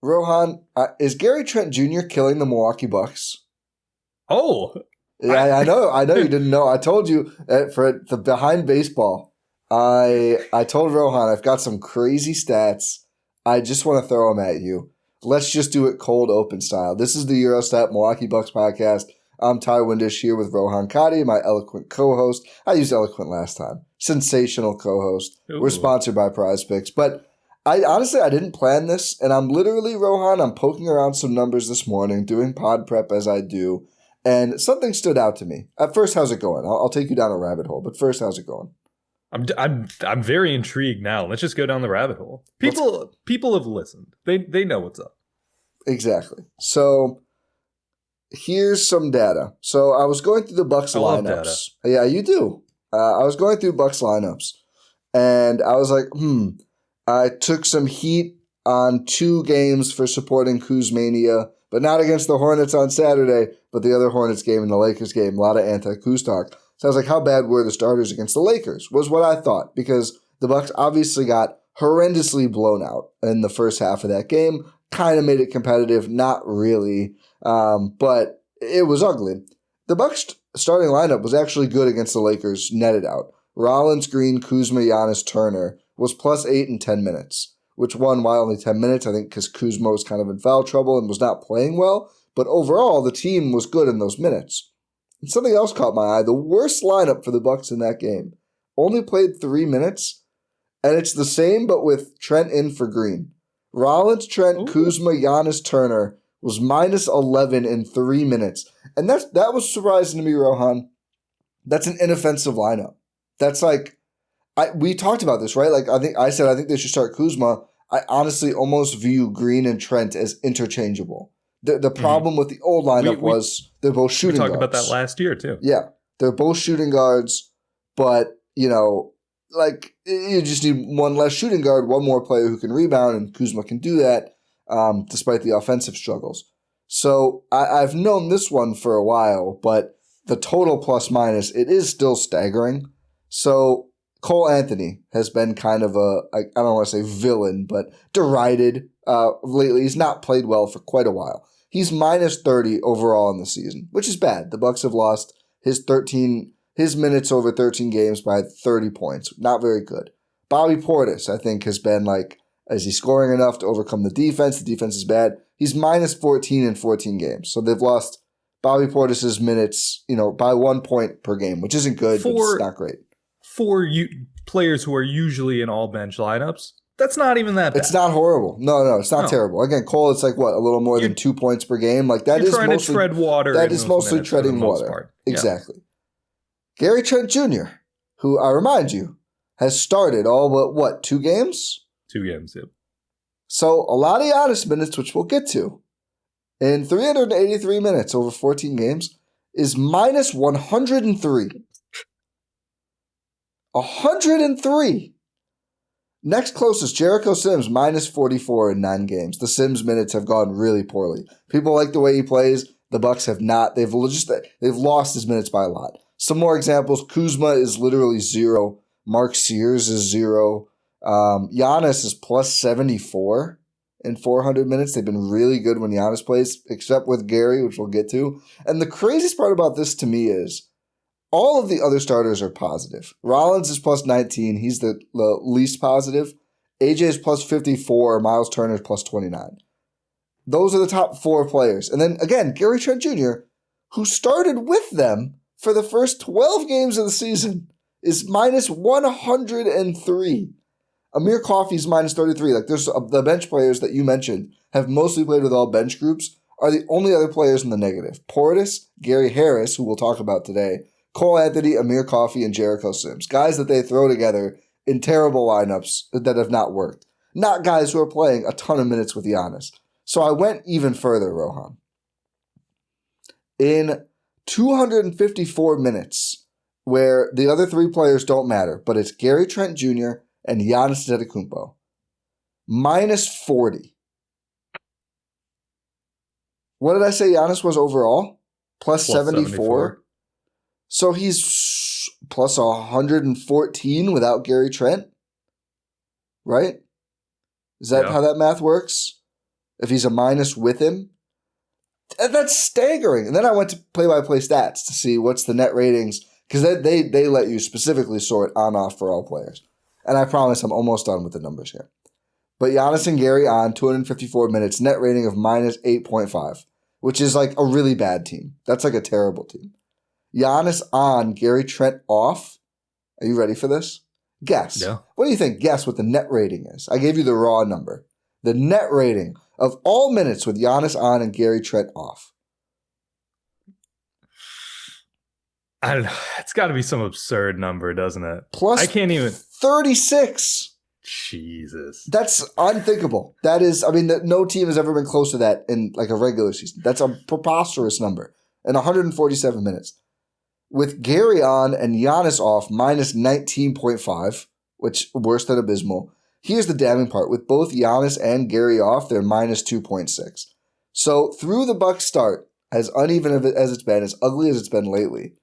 Rohan, is Gary Trent Jr. killing the Milwaukee Bucks? Oh, yeah, I know you didn't know. I told you for the behind baseball. I told Rohan I've got some crazy stats. I just want to throw them at you. Let's just do it cold open style. This is the Gyro Step Milwaukee Bucks podcast. I'm Ty Windisch here with Rohan Katti, my eloquent co-host. I used eloquent last time. Sensational co-host. Ooh. We're sponsored by Prize Picks, but I didn't plan this, and I'm literally, Rohan, I'm poking around some numbers this morning, doing pod prep as I do, and something stood out to me. At first, how's it going? I'll take you down a rabbit hole, but first, how's it going? I'm very intrigued now. Let's just go down the rabbit hole. People have listened. They know what's up. Exactly. So here's some data. So I was going through the Bucks lineups. Love data. Yeah, you do. I was going through Bucks lineups, and I was like, I took some heat on 2 games for supporting Kuzmania, but not against the Hornets on Saturday, but the other Hornets game and the Lakers game. A lot of anti-Kuz talk. So I was like, how bad were the starters against the Lakers? Was what I thought, because the Bucks obviously got horrendously blown out in the first half of that game. Kind of made it competitive, not really, but it was ugly. The Bucks starting lineup was actually good against the Lakers, netted out. Rollins, Green, Kuzma, Giannis, Turner was +8 in 10 minutes, which won why only 10 minutes, I think because Kuzma was kind of in foul trouble and was not playing well, but overall the team was good in those minutes. And something else caught my eye. The worst lineup for the Bucks in that game only played 3 minutes, and it's the same but with Trent in for Green. Rollins, Trent, Ooh. Kuzma, Giannis, Turner was -11 in 3 minutes. And that was surprising to me, Rohan. That's an inoffensive lineup. That's like, we talked about this, right? Like, I think they should start Kuzma. I honestly almost view Green and Trent as interchangeable. The problem with the old lineup was they're both shooting guards. We talked about that last year, too. Yeah, they're both shooting guards, but, like, you just need one less shooting guard, one more player who can rebound, and Kuzma can do that despite the offensive struggles. So I've known this one for a while, but the total plus-minus, it is still staggering. So Cole Anthony has been kind of I don't want to say villain, but derided lately. He's not played well for quite a while. He's -30 overall in the season, which is bad. The Bucks have lost his minutes over 13 games by 30 points. Not very good. Bobby Portis, I think, has been like, is he scoring enough to overcome the defense? The defense is bad. He's -14 in 14 games. So they've lost Bobby Portis' minutes, by 1 point per game, which isn't good, but it's not great. For players who are usually in all bench lineups, that's not even that bad. It's not horrible. No, it's not terrible. Again, Cole, it's like what, a little more than 2 points per game. Like that you're is trying mostly to tread water. That is mostly treading water. Part. Exactly. Yeah. Gary Trent Jr., who I remind you has started all but what, 2 games? 2 games, yep. So a lot of Giannis minutes, which we'll get to, in 383 minutes over 14 games, is -103. 103. Next closest, Jericho Sims, -44 in 9 games. The Sims minutes have gone really poorly. People like the way he plays. The Bucks have not. They've lost his minutes by a lot. Some more examples. Kuzma is literally 0. Mark Sears is 0. Giannis is +74 in 400 minutes. They've been really good when Giannis plays, except with Gary, which we'll get to. And the craziest part about this to me is all of the other starters are positive. Rollins is +19. He's the least positive. AJ is +54. Miles Turner is +29. Those are the top 4 players. And then, again, Gary Trent Jr., who started with them for the first 12 games of the season, is -103. Amir Coffey's -33. Like, there's the bench players that you mentioned have mostly played with all bench groups, are the only other players in the negative. Portis, Gary Harris, who we'll talk about today, Cole Anthony, Amir Coffey, and Jericho Sims. Guys that they throw together in terrible lineups that have not worked. Not guys who are playing a ton of minutes with Giannis. So I went even further, Rohan. In 254 minutes, where the other 3 players don't matter, but it's Gary Trent Jr. and Giannis Antetokounmpo, -40. What did I say Giannis was overall? +74. So he's +114 without Gary Trent, right? Is that how that math works? if he's a minus with him. That's staggering. And then I went to play-by-play stats to see what's the net ratings, because they let you specifically sort on-off for all players. And I promise I'm almost done with the numbers here. But Giannis and Gary on 254 minutes, net rating of minus 8.5, which is like a really bad team. That's like a terrible team. Giannis on, Gary Trent off. Are you ready for this? Guess. Yeah. What do you think? Guess what the net rating is. I gave you the raw number. The net rating of all minutes with Giannis on and Gary Trent off. I don't know. It's got to be some absurd number, doesn't it? Plus I can't even. 36. Jesus. That's unthinkable. That is, I mean, no team has ever been close to that in like a regular season. That's a preposterous number. In 147 minutes. With Gary on and Giannis off, minus 19.5, which worse than abysmal. Here's the damning part. With both Giannis and Gary off, they're minus 2.6. So through the Bucks start, as uneven as it's been, as ugly as it's been lately,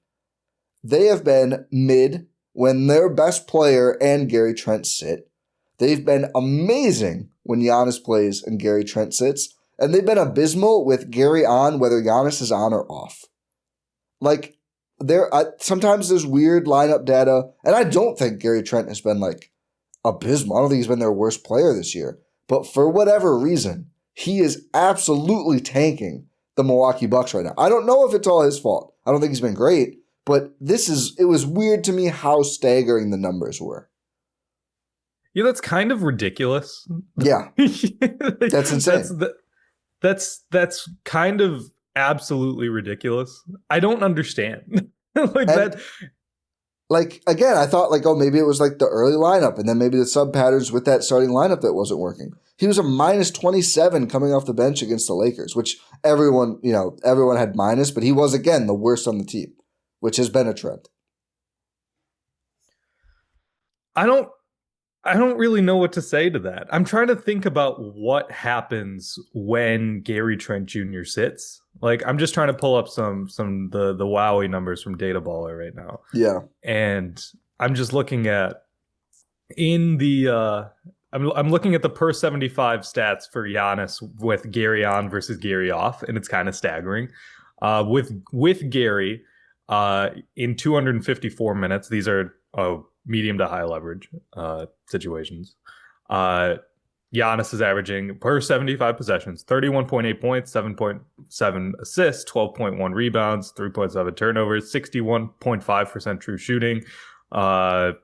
they have been mid when their best player and Gary Trent sit. They've been amazing when Giannis plays and Gary Trent sits. And they've been abysmal with Gary on, whether Giannis is on or off. Like, sometimes there's weird lineup data, and I don't think Gary Trent has been like abysmal. I don't think he's been their worst player this year. But for whatever reason, he is absolutely tanking the Milwaukee Bucks right now. I don't know if it's all his fault. I don't think he's been great, but it was weird to me how staggering the numbers were. Yeah, that's kind of ridiculous. Yeah. That's insane. That's kind of absolutely ridiculous. I don't understand. Again, I thought maybe it was like the early lineup and then maybe the sub patterns with that starting lineup that wasn't working. He was a minus 27 coming off the bench against the Lakers, which everyone had minus, but he was again the worst on the team, which has been a trend. I don't really know what to say to that. I'm trying to think about what happens when Gary Trent Jr. sits. Like, I'm just trying to pull up some the Wowie numbers from Data Baller right now. Yeah. And I'm just looking at I'm looking at the per 75 stats for Giannis with Gary on versus Gary off, and it's kind of staggering. With Gary in 254 minutes, these are medium to high leverage situations. Giannis is averaging per 75 possessions 31.8 points, 7.7 assists, 12.1 rebounds, 3.7 turnovers, 61.5% true shooting. That's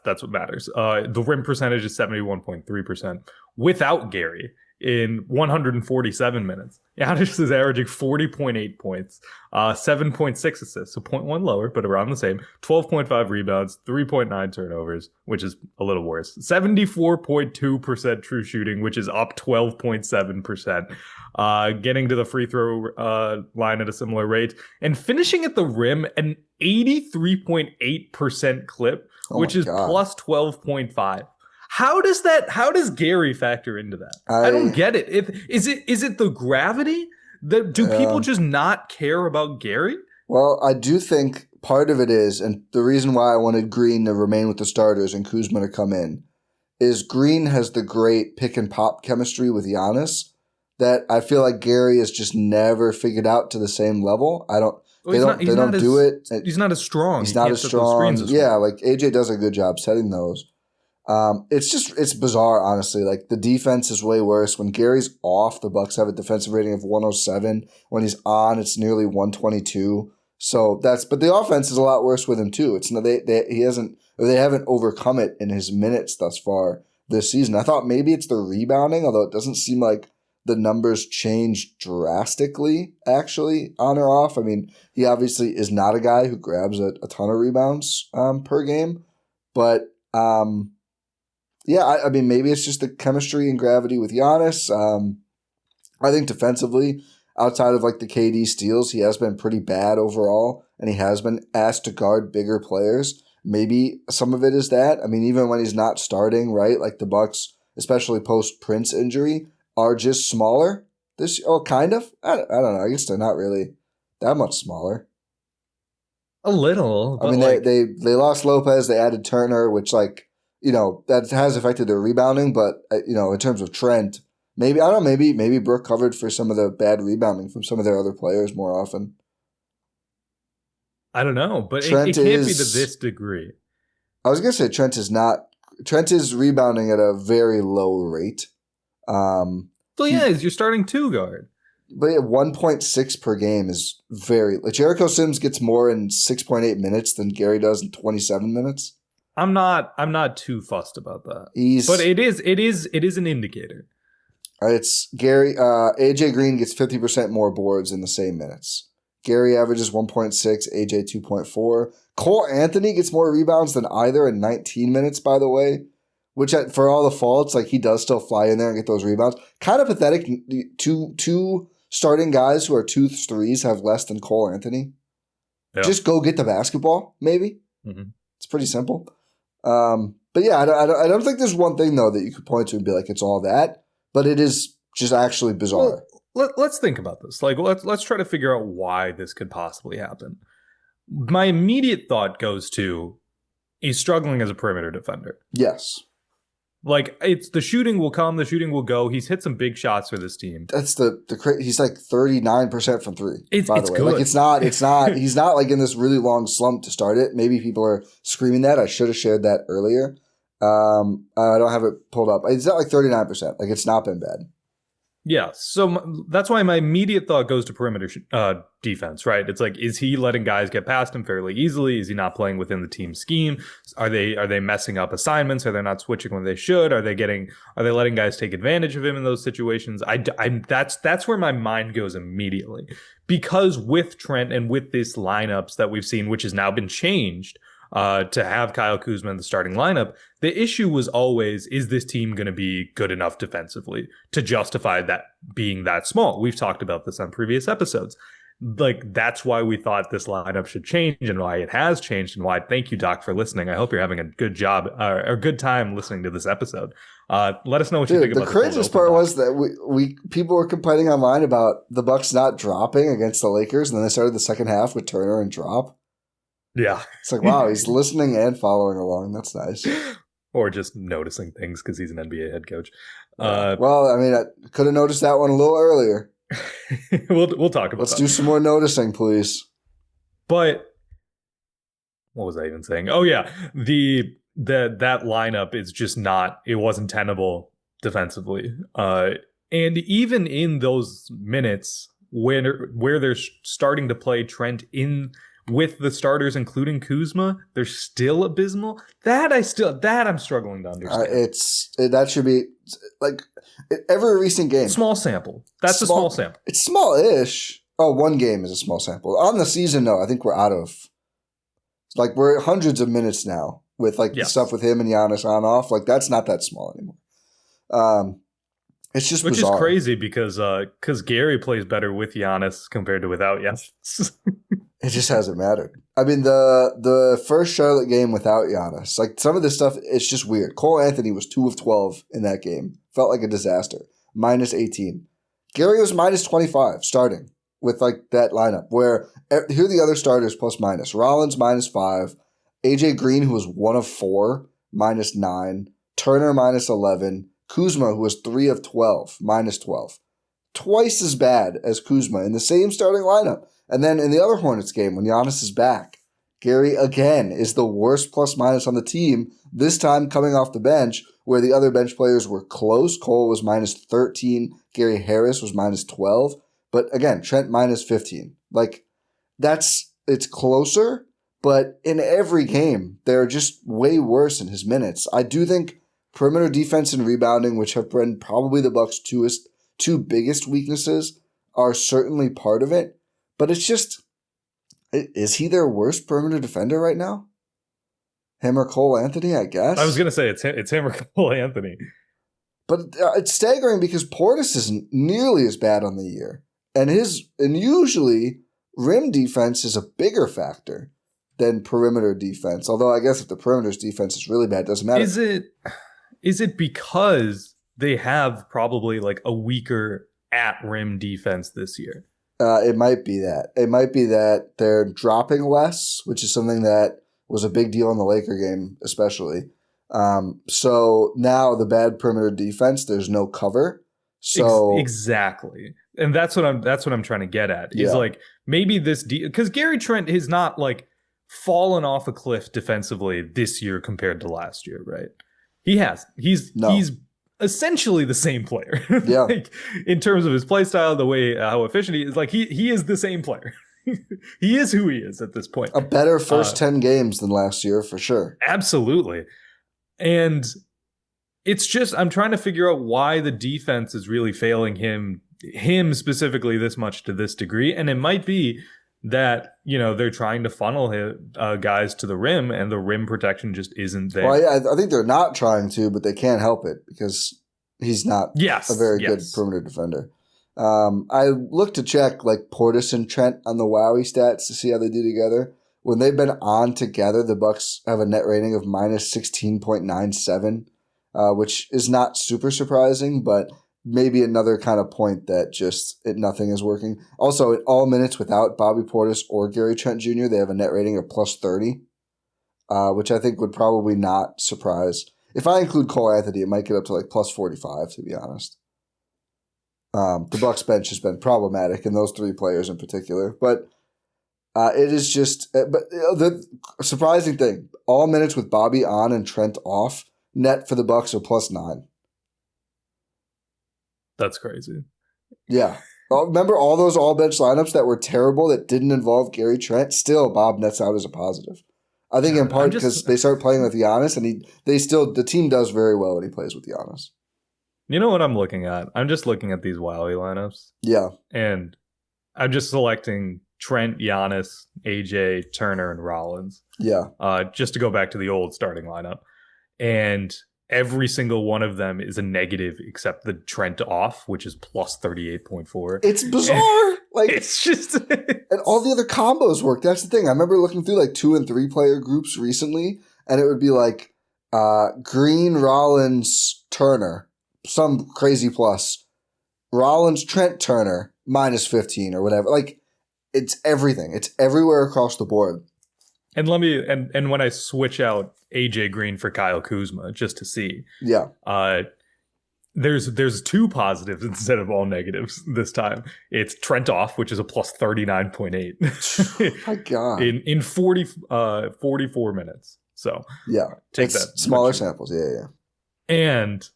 what matters. The rim percentage is 71.3% without Gary in 147 minutes. Giannis is averaging 40.8 points, 7.6 assists, so 0.1 lower, but around the same, 12.5 rebounds, 3.9 turnovers, which is a little worse, 74.2% true shooting, which is up 12.7%, getting to the free throw line at a similar rate, and finishing at the rim an 83.8% clip, which is plus 12.5. How does Gary factor into that? I don't get it. Is it the gravity? Do people just not care about Gary? Well, I do think part of it is, and the reason why I wanted Green to remain with the starters and Kuzma to come in, is Green has the great pick and pop chemistry with Giannis that I feel like Gary has just never figured out to the same level. They don't do it. He's not as strong. He's not as strong. Yeah, like AJ does a good job setting those. It's bizarre, honestly. Like, the defense is way worse. When Gary's off, the Bucks have a defensive rating of 107. When he's on, it's nearly 122. So but the offense is a lot worse with him too. They haven't overcome it in his minutes thus far this season. I thought maybe it's the rebounding, although it doesn't seem like the numbers change drastically, actually, on or off. I mean, he obviously is not a guy who grabs a ton of rebounds per game, but yeah, I mean, maybe it's just the chemistry and gravity with Giannis. I think defensively, outside of like the KD steals, he has been pretty bad overall, and he has been asked to guard bigger players. Maybe some of it is that. I mean, even when he's not starting, right? Like the Bucks, especially post Prince injury, are just smaller. Kind of. I don't know. I guess they're not really that much smaller. A little. I mean, they lost Lopez. They added Turner, which that has affected their rebounding. But in terms of Trent, Maybe I don't know. Maybe Brooke covered for some of the bad rebounding from some of their other players more often. I don't know, but it Trent can't be to is. this degree. I was gonna say Trent is not. Trent is rebounding at a very low rate. So yeah, is your starting two guard. But yeah, 1.6 per game is very. Like Jericho Sims gets more in 6.8 minutes than Gary does in 27 minutes. I'm not too fussed about that. He's But it is an indicator. It's Gary. AJ Green gets 50% more boards in the same minutes. Gary averages 1.6, AJ 2.4. Cole Anthony gets more rebounds than either in 19 minutes, by the way. Which, for all the faults, like he does still fly in there and get those rebounds. Kind of pathetic. Two starting guys who are 2-3s have less than Cole Anthony. Yeah. Just go get the basketball, maybe. Mm-hmm. It's pretty simple. But yeah, I don't think there's one thing though that you could point to and be like it's all that. But it is just actually bizarre. Well, let's think about this. Like, let's try to figure out why this could possibly happen. My immediate thought goes to he's struggling as a perimeter defender. Yes. Like, it's the shooting will come, the shooting will go. He's hit some big shots for this team. That's he's like 39% from three. It's by the way. Good. Like it's not he's not like in this really long slump to start it. Maybe people are screaming that. I should have shared that earlier. I don't have it pulled up. It's not like 39%. Like it's not been bad. Yeah, so that's why my immediate thought goes to perimeter defense, right? It's like, is he letting guys get past him fairly easily? Is he not playing within the team scheme? Are they messing up assignments? Are they not switching when they should? Are they letting guys take advantage of him in those situations? That's where my mind goes immediately, because with Trent and with this lineups that we've seen, which has now been changed, to have Kyle Kuzma in the starting lineup, the issue was always, is this team going to be good enough defensively to justify that being that small? We've talked about this on previous episodes. Like, that's why we thought this lineup should change and why it has changed and why. Thank you, Doc, for listening. I hope you're having a good job or good time listening to this episode. Let us know what you think about the craziest part was that we people were complaining online about the Bucks not dropping against the Lakers, and then they started the second half with Turner and drop. Yeah. It's like, wow, he's listening and following along. That's nice. Or just noticing things because he's an NBA head coach. Well, I mean, I could have noticed that one a little earlier. We'll talk about Let's do some more noticing, please. But what was I even saying? Oh, yeah. That lineup is just not, it wasn't tenable defensively. And even in those minutes where they're starting to play Trent in with the starters, including Kuzma, they're still abysmal. That I'm struggling to understand. That should be like every recent game. Small sample. That's a small sample. It's small-ish. Oh, one game is a small sample. On the season, no, I think we're out of. Like we're at hundreds of minutes now with like the stuff with him and Giannis on off. Like that's not that small anymore. It's just bizarre. Is crazy because Gary plays better with Giannis compared to without Giannis. It just hasn't mattered. I mean, the first Charlotte game without Giannis, like some of this stuff, it's just weird. Cole Anthony was 2 of 12 in that game. Felt like a disaster. Minus 18. Gary was minus 25 starting with like that lineup where here are the other starters plus minus. Rollins minus 5. AJ Green, who was 1 of 4, minus 9. Turner minus 11. Kuzma, who was 3 of 12, minus 12. Twice as bad as Kuzma in the same starting lineup. And then in the other Hornets game, when Giannis is back, Gary again is the worst plus-minus on the team, this time coming off the bench, where the other bench players were close. Cole was minus 13. Gary Harris was minus 12. But again, Trent minus 15. Like, it's closer, but in every game, they're just way worse in his minutes. I do think perimeter defense and rebounding, which have been probably the Bucks' two biggest weaknesses, are certainly part of it. But it's just, is he their worst perimeter defender right now? Him or Cole Anthony, I guess. I was going to say it's him or Cole Anthony. But it's staggering because Portis isn't nearly as bad on the year. And usually rim defense is a bigger factor than perimeter defense. Although I guess if the perimeter's defense is really bad, it doesn't matter. Is it because they have probably like a weaker at rim defense this year? It might be that. It might be that they're dropping less, which is something that was a big deal in the Laker game, especially. So now the bad perimeter defense, there's no cover. So exactly. And that's what I'm trying to get at. Is like maybe this because Gary Trent has not like fallen off a cliff defensively this year compared to last year, right? He has. He's essentially the same player. Yeah. Like, in terms of his play style, the way how efficient he is, like he is the same player. He is who he is at this point. A better first 10 games than last year for sure. Absolutely. And it's just I'm trying to figure out why the defense is really failing him specifically this much to this degree. And it might be that, they're trying to funnel guys to the rim and the rim protection just isn't there. Well, I think they're not trying to, but they can't help it because he's not a very good perimeter defender. I looked to check like Portis and Trent on the Wowie stats to see how they do together. When they've been on together, the Bucks have a net rating of minus 16.97, which is not super surprising, but maybe another kind of point that just nothing is working. Also, in all minutes without Bobby Portis or Gary Trent Jr., they have a net rating of plus 30, which I think would probably not surprise. If I include Cole Anthony, it might get up to like plus 45, to be honest. The Bucks bench has been problematic in those three players in particular, but it is just. But the surprising thing: all minutes with Bobby on and Trent off, net for the Bucks are plus 9. That's crazy. Yeah, remember all those all bench lineups that were terrible that didn't involve Gary Trent? Still, Bob nets out as a positive. I think in part because they start playing with Giannis, and the team does very well when he plays with Giannis. You know what I'm looking at? I'm just looking at these Wowie lineups. Yeah. And I'm just selecting Trent, Giannis, AJ, Turner, and Rollins. Yeah. Just to go back to the old starting lineup. And every single one of them is a negative except the Trent off, which is plus 38.4. It's bizarre. Like it's just and all the other combos work. That's the thing. I remember looking through like 2 and 3 player groups recently, and it would be like Green, Rollins, Turner. Some crazy plus. Rollins, Trent, Turner, minus 15 or whatever. Like, it's everything. It's everywhere across the board. And and when I switch out AJ Green for Kyle Kuzma, just to see. Yeah. There's 2 positives instead of all negatives this time. It's Trent off, which is a plus 39.8. My God. In 44 minutes. So yeah. Take that. Smaller samples, yeah. And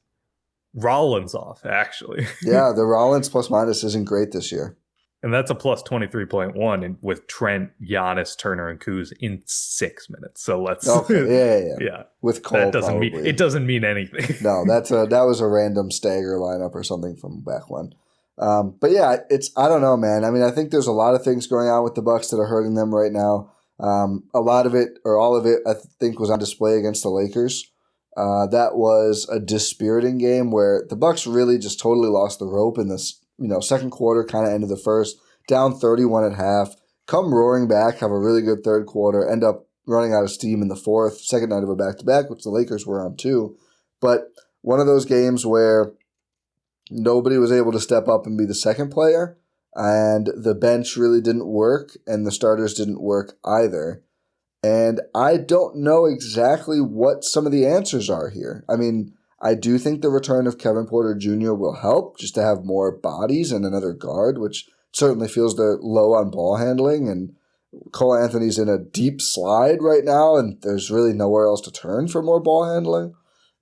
Rollins off, actually. Yeah, the Rollins plus minus isn't great this year. And that's a plus 23.1 with Trent, Giannis, Turner, and Kuz in 6 minutes. So let's yeah. With Cole, that doesn't mean anything. No, that was a random stagger lineup or something from back when. But yeah, I don't know, man. I mean, I think there's a lot of things going on with the Bucks that are hurting them right now. A lot of it, or all of it, I think was on display against the Lakers. That was a dispiriting game where the Bucks really just totally lost the rope in this, second quarter, kind of end of the first, down 31 at half, come roaring back, have a really good third quarter, end up running out of steam in the fourth, second night of a back-to-back, which the Lakers were on too. But one of those games where nobody was able to step up and be the second player, and the bench really didn't work, and the starters didn't work either. And I don't know exactly what some of the answers are here. I mean, I do think the return of Kevin Porter Jr. will help just to have more bodies and another guard, which certainly feels they're low on ball handling. And Cole Anthony's in a deep slide right now, and there's really nowhere else to turn for more ball handling.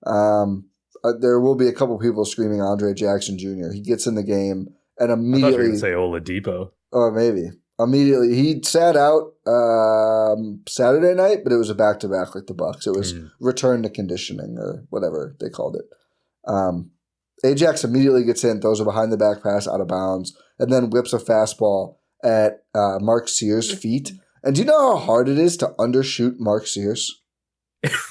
There will be a couple people screaming Andre Jackson Jr. He gets in the game and immediately... I thought you were going to say Oladipo. Oh, maybe. Immediately, he sat out Saturday night, but it was a back-to-back like the Bucks. It was return to conditioning or whatever they called it. Ajax immediately gets in, throws a behind-the-back pass out of bounds, and then whips a fastball at Mark Sears' feet. And do you know how hard it is to undershoot Mark Sears?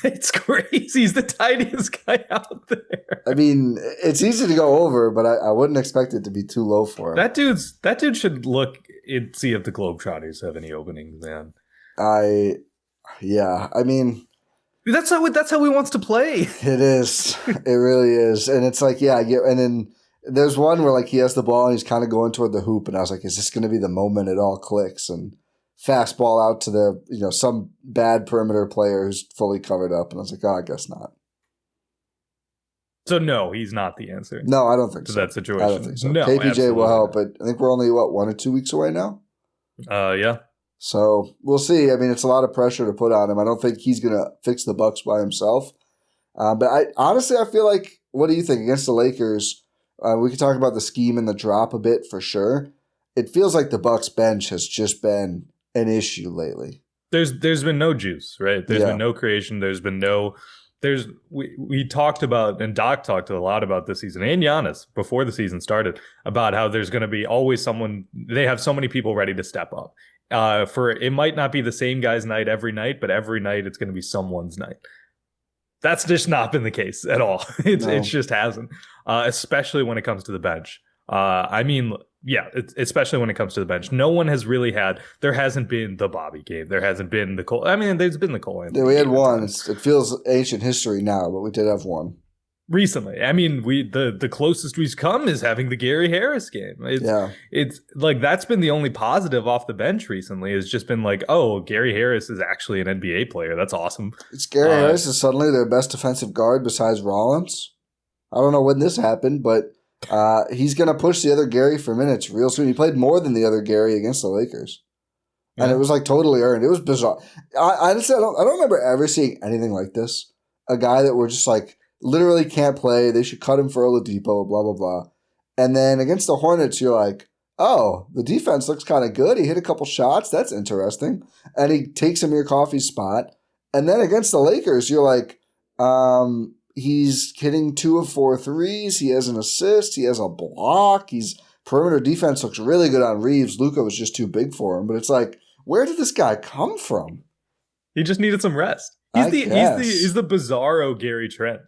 It's crazy. He's the tiniest guy out there. I mean, it's easy to go over, but I wouldn't expect it to be too low for him. That dude should look and see if the Globetrotters have any openings, man. I mean, that's how he wants to play. It is. It really is. And it's like, and then there's one where like he has the ball and he's kind of going toward the hoop, and I was like, is this going to be the moment it all clicks? And fastball out to the, some bad perimeter player who's fully covered up. And I was like, oh, I guess not. So no, he's not the answer No, I don't think to so. that situation. I don't think so. No, KPJ will help, not. but I think we're only, 1 or 2 weeks away now? Yeah. So we'll see. I mean, it's a lot of pressure to put on him. I don't think he's going to fix the Bucks by himself. But I feel like, what do you think? Against the Lakers, we could talk about the scheme and the drop a bit for sure. It feels like the Bucks bench has just been an issue lately. There's been no juice, right? There's been no creation. We talked about, and Doc talked a lot about this season, and Giannis before the season started, about how there's going to be always someone. They have so many people ready to step up. It might not be the same guy's night every night, but every night it's going to be someone's night. That's just not been the case at all. It just hasn't, especially when it comes to the bench. Especially when it comes to the bench. No one has really there hasn't been the Bobby game. There hasn't been the Cole. I mean, there's been the Cole Anthony. Yeah, we had one. It feels ancient history now, but we did have one. Recently. I mean, the closest we've come is having the Gary Harris game. It's like, that's been the only positive off the bench recently. It's just been like, oh, Gary Harris is actually an NBA player. That's awesome. It's Gary Harris is suddenly their best defensive guard besides Rollins. I don't know when this happened, but he's going to push the other Gary for minutes real soon. He played more than the other Gary against the Lakers. Yeah. And it was like totally earned. It was bizarre. Honestly, I don't remember ever seeing anything like this. A guy that we're just like, literally can't play. They should cut him for Oladipo, blah, blah, blah. And then against the Hornets, you're like, oh, the defense looks kind of good. He hit a couple shots. That's interesting. And he takes Amir Coffey's spot. And then against the Lakers, you're like, he's hitting 2 of 4 threes. He has an assist. He has a block. Perimeter defense looks really good on Reeves. Luka was just too big for him. But it's like, where did this guy come from? He just needed some rest. He's the bizarro Gary Trent.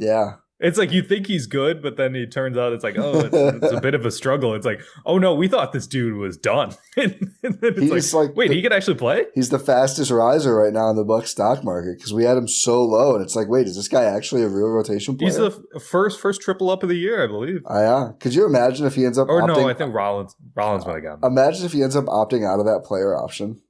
Yeah. It's like, you think he's good, but then it turns out it's like, oh, it's a bit of a struggle. It's like, oh no, we thought this dude was done. And then it's like, wait, he can actually play? He's the fastest riser right now in the Bucks stock market because we had him so low. And it's like, wait, is this guy actually a real rotation player? He's the first triple up of the year, I believe. Yeah. Could you imagine if he ends up no, I think Rollins might have gotten him. Imagine if he ends up opting out of that player option.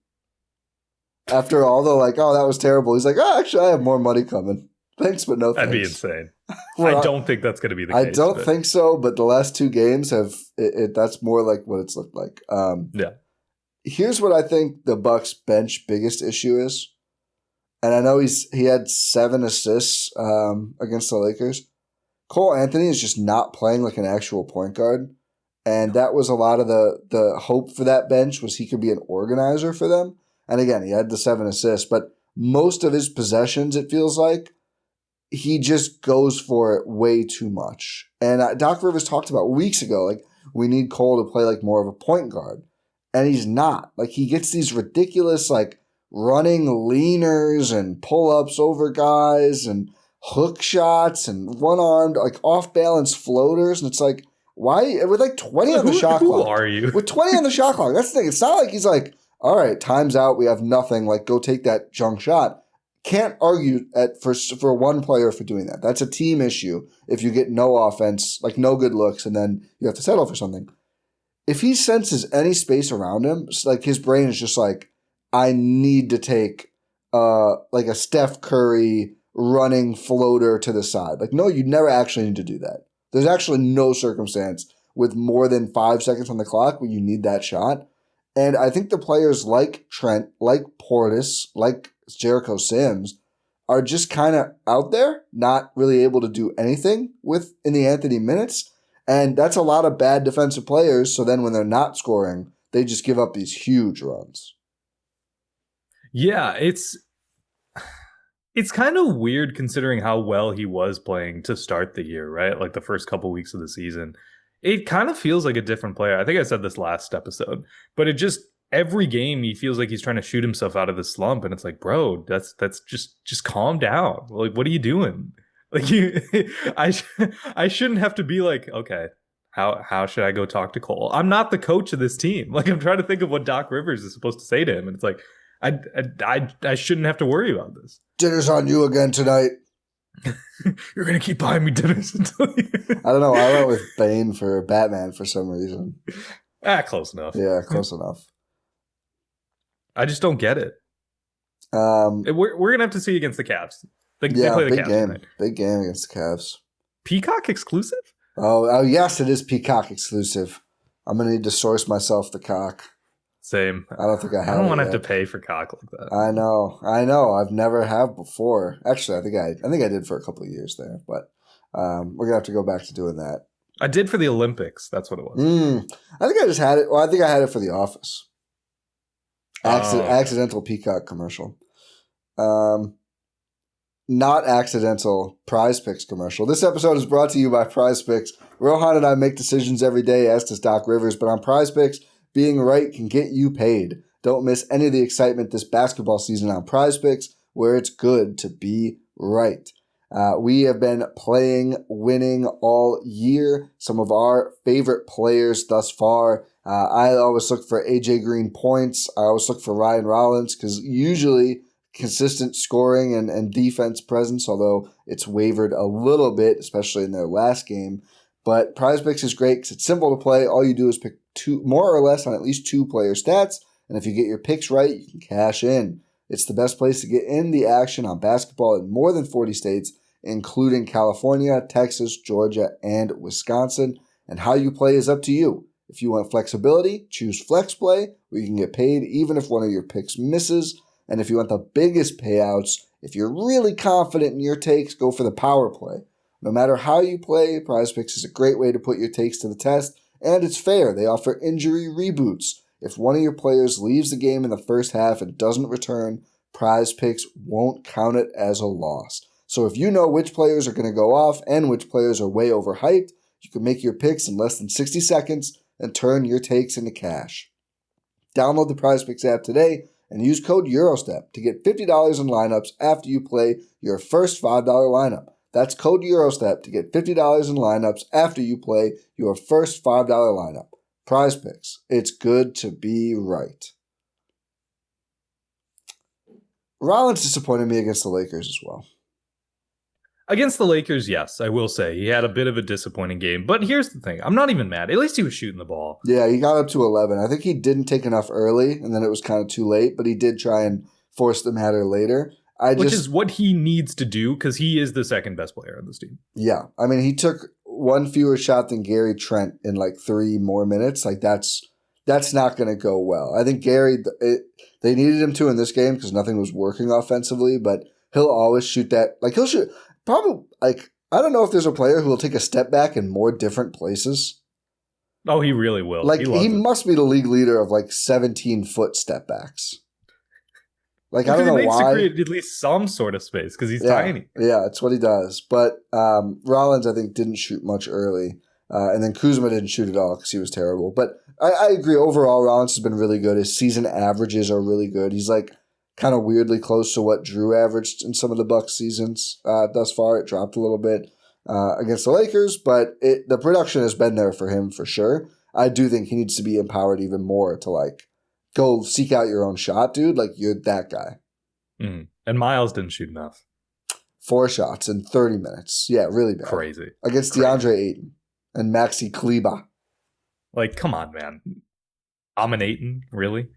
After all the like, oh, that was terrible. He's like, oh, actually, I have more money coming. Thanks, but no thanks. That'd be insane. I don't think that's going to be the case. I don't think so, but the last 2 games that's more like what it's looked like. Yeah. Here's what I think the Bucks bench biggest issue is. And I know he had 7 assists against the Lakers. Cole Anthony is just not playing like an actual point guard. And that was a lot of the hope for that bench was he could be an organizer for them. And again, he had the 7 assists, but most of his possessions, it feels like, he just goes for it way too much. And Doc Rivers talked about weeks ago, like, we need Cole to play like more of a point guard. And he's not. Like, he gets these ridiculous, like, running leaners and pull-ups over guys and hook shots and one-armed, like, off-balance floaters. And it's like, why? With like 20 on the shot clock. Who are you? With 20 on the shot clock. That's the thing. It's not like he's like, all right, time's out. We have nothing. Like, go take that junk shot. Can't argue for one player for doing that. That's a team issue if you get no offense, like no good looks, and then you have to settle for something. If he senses any space around him, it's like his brain is just like, I need to take like a Steph Curry running floater to the side. Like, no, you never actually need to do that. There's actually no circumstance with more than 5 seconds on the clock where you need that shot. And I think the players like Trent, like Portis, like Jericho Sims are just kind of out there, not really able to do anything in the Anthony minutes. And that's a lot of bad defensive players. So then when they're not scoring, they just give up these huge runs. Yeah, it's kind of weird considering how well he was playing to start the year, right? Like the first couple weeks of the season. It kind of feels like a different player. I think I said this last episode, but every game he feels like he's trying to shoot himself out of the slump, and it's like, bro, that's just calm down. Like, what are you doing? Like, I shouldn't have to be like, okay, how should I go talk to Cole? I'm not the coach of this team. Like, I'm trying to think of what Doc Rivers is supposed to say to him, and it's like, I shouldn't have to worry about this. Dinner's on you again tonight. You're gonna keep buying me dinners until you... I don't know. I went with Bane for Batman for some reason. Close enough. Yeah, close enough. I just don't get it. We're gonna have to see against the Cavs. They play the big Cavs game. tonight. Big game against the Cavs. Peacock exclusive? Oh, yes, it is Peacock exclusive. I'm going to need to source myself the cock. Same. I don't think I have I don't it want to have yet. to pay for cock like that. I know. I've never have before. Actually, I think I did for a couple of years there, but we're gonna have to go back to doing that. I did for the Olympics. That's what it was. I think I just had it. Well, I think I had it for The Office. Okay. Accidental Peacock commercial. Not accidental Prize Picks commercial. This episode is brought to you by Prize Picks. Rohan and I make decisions every day, as does Doc Rivers, but on Prize Picks, being right can get you paid. Don't miss any of the excitement this basketball season on Prize Picks, where it's good to be right. We have been winning all year. Some of our favorite players thus far. I always look for AJ Green points. I always look for Ryan Rollins because usually consistent scoring and defense presence, although it's wavered a little bit, especially in their last game. But Prize Picks is great because it's simple to play. All you do is pick two, more or less, on at least two player stats. And if you get your picks right, you can cash in. It's the best place to get in the action on basketball in more than 40 states, including California, Texas, Georgia, and Wisconsin. And how you play is up to you. If you want flexibility, choose Flex Play, where you can get paid even if one of your picks misses. And if you want the biggest payouts, if you're really confident in your takes, go for the Power Play. No matter how you play, Prize Picks is a great way to put your takes to the test, and it's fair. They offer injury reboots. If one of your players leaves the game in the first half and doesn't return, Prize Picks won't count it as a loss. So if you know which players are going to go off and which players are way overhyped, you can make your picks in less than 60 seconds and turn your takes into cash. Download the Prize Picks app today and use code EUROSTEP to get $50 in lineups after you play your first $5 lineup. That's code EUROSTEP to get $50 in lineups after you play your first $5 lineup. Prize Picks. It's good to be right. Rollins disappointed me against the Lakers as well. Against the Lakers, yes, I will say. He had a bit of a disappointing game. But here's the thing. I'm not even mad. At least he was shooting the ball. Yeah, he got up to 11. I think he didn't take enough early, and then it was kind of too late, but he did try and force the matter later. Which is what he needs to do, because he is the second best player on this team. Yeah. I mean, he took one fewer shot than Gary Trent in like 3 more minutes. Like, that's not going to go well. I think Gary, they needed him to in this game because nothing was working offensively, but he'll always shoot that. Like, he'll shoot. Probably, like, I don't know if there's a player who will take a step back in more different places. Oh, he really will. Like, he must be the league leader of, like, 17-foot step backs. Like, I don't know why. He create at least some sort of space because he's tiny. Yeah, it's what he does. But Rollins, I think, didn't shoot much early. And then Kuzma didn't shoot at all because he was terrible. But I agree. Overall, Rollins has been really good. His season averages are really good. He's, like, kind of weirdly close to what Drew averaged in some of the Bucks seasons thus far. It dropped a little bit against the Lakers, but the production has been there for him for sure. I do think he needs to be empowered even more to, like, go seek out your own shot, dude. Like, you're that guy. Mm. And Miles didn't shoot enough. 4 shots in 30 minutes. Yeah, really bad. Crazy. Against DeAndre Ayton and Maxi Kleber. Like, come on, man. Dominating, really?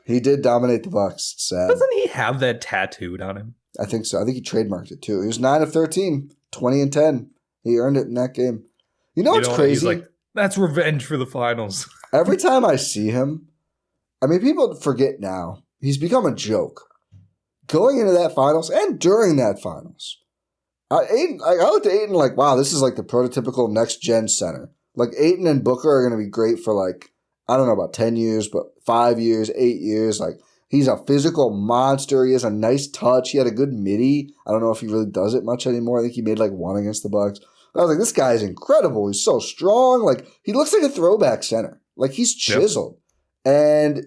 He did dominate the Bucks. It's sad. Doesn't he have that tattooed on him? I think so. I think he trademarked it too. He was 9 of 13, 20 and 10. He earned it in that game. You know what's crazy? He's like, that's revenge for the finals. Every time I see him, I mean, people forget now. He's become a joke. Going into that finals and during that finals, I looked at Ayton like, wow, this is like the prototypical next-gen center. Like, Ayton and Booker are going to be great for, like, I don't know about 10 years, but 5 years, 8 years. Like, he's a physical monster. He has a nice touch. He had a good midi. I don't know if he really does it much anymore. I think he made like 1 against the Bucks. I was like, this guy is incredible. He's so strong. Like, he looks like a throwback center. Like, he's chiseled. Yep. And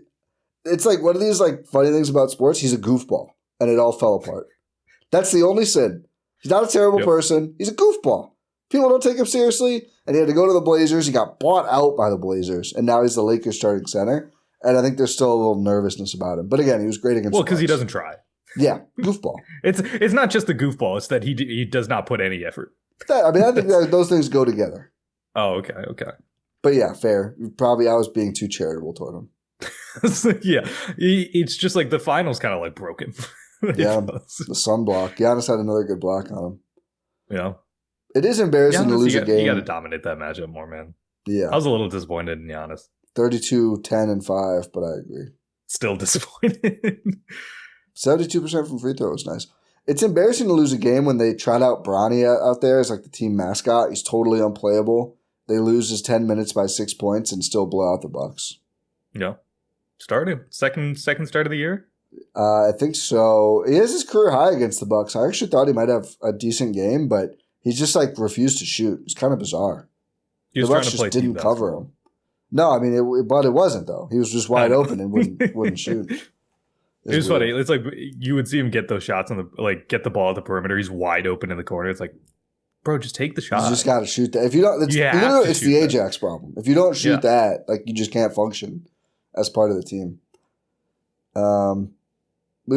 it's like one of these like funny things about sports. He's a goofball, and it all fell apart. That's the only sin. He's not a terrible person. He's a goofball. People don't take him seriously, and he had to go to the Blazers. He got bought out by the Blazers, and now he's the Lakers starting center. And I think there's still a little nervousness about him. But again, he was great against the Bucks. Well, because he doesn't try. Yeah, goofball. It's not just the goofball. It's that he does not put any effort. I think that those things go together. Oh, okay. But yeah, fair. Probably I was being too charitable toward him. Yeah, it's just like the finals kind of like broke him. Yeah, the sun block. Giannis had another good block on him. Yeah. It is embarrassing to lose a game. You got to dominate that matchup more, man. Yeah. I was a little disappointed in Giannis. 32, 10, and 5, but I agree. Still disappointed. 72% from free throw is nice. It's embarrassing to lose a game when they trot out Bronny out there as like the team mascot. He's totally unplayable. They lose his 10 minutes by 6 points and still blow out the Bucks. Yeah. Started. Second start of the year? I think so. He has his career high against the Bucks. I actually thought he might have a decent game, but he just like refused to shoot. It's kind of bizarre. He was the trying Bucks to play just didn't cover him. No, I mean, but it wasn't though. He was just wide open and wouldn't shoot. It was funny. It's like you would see him get those shots get the ball at the perimeter. He's wide open in the corner. It's like, bro, just take the shot. You just got to shoot that. If you don't, it's the Ajax problem. If you don't shoot that, like you just can't function as part of the team. We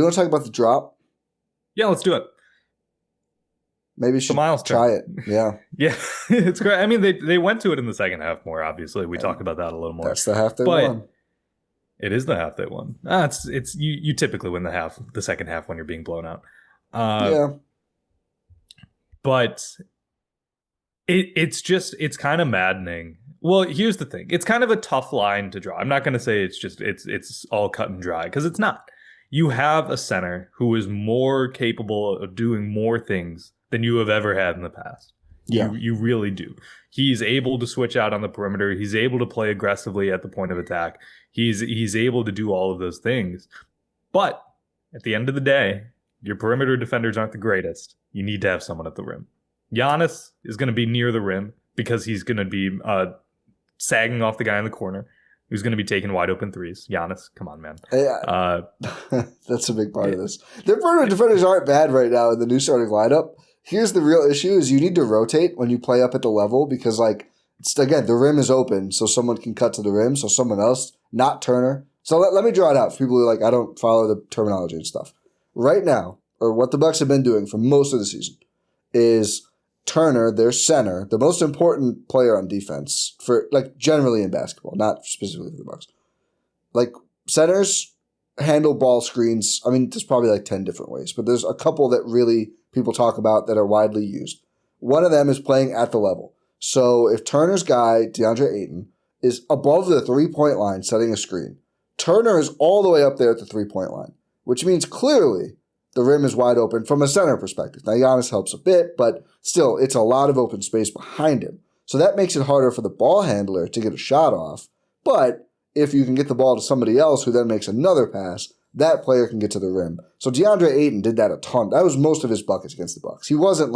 want to talk about the drop. Yeah, let's do it. Maybe should try it. Yeah. Yeah, it's great. I mean, they went to it in the second half more, obviously. We talked about that a little more. That's the half they won. It is the half they won. It's you typically win the second half when you're being blown out. Yeah. But it's kind of maddening. Well, here's the thing. It's kind of a tough line to draw. I'm not going to say it's all cut and dry because it's not. You have a center who is more capable of doing more things than you have ever had in the past. Yeah. You really do. He's able to switch out on the perimeter. He's able to play aggressively at the point of attack. He's able to do all of those things. But at the end of the day, your perimeter defenders aren't the greatest. You need to have someone at the rim. Giannis is going to be near the rim because he's going to be sagging off the guy in the corner who's going to be taking wide open threes. Giannis, come on, man. That's a big part of this. Their perimeter defenders aren't bad right now in the new starting lineup. Here's the real issue is you need to rotate when you play up at the level because, again, the rim is open so someone can cut to the rim, so someone else, not Turner. So let me draw it out for people who are like, I don't follow the terminology and stuff. Right now, or what the Bucks have been doing for most of the season, is Turner, their center, the most important player on defense for generally in basketball, not specifically for the Bucks. Centers handle ball screens. I mean, there's probably 10 different ways, but there's a couple that really people talk about that are widely used. One of them is playing at the level. So if Turner's guy, DeAndre Ayton, is above the 3-point line setting a screen, Turner is all the way up there at the 3-point line, which means clearly the rim is wide open from a center perspective. Now, Giannis helps a bit, but still, it's a lot of open space behind him. So that makes it harder for the ball handler to get a shot off. But if you can get the ball to somebody else who then makes another pass, that player can get to the rim. So DeAndre Ayton did that a ton. That was most of his buckets against the Bucks. He wasn't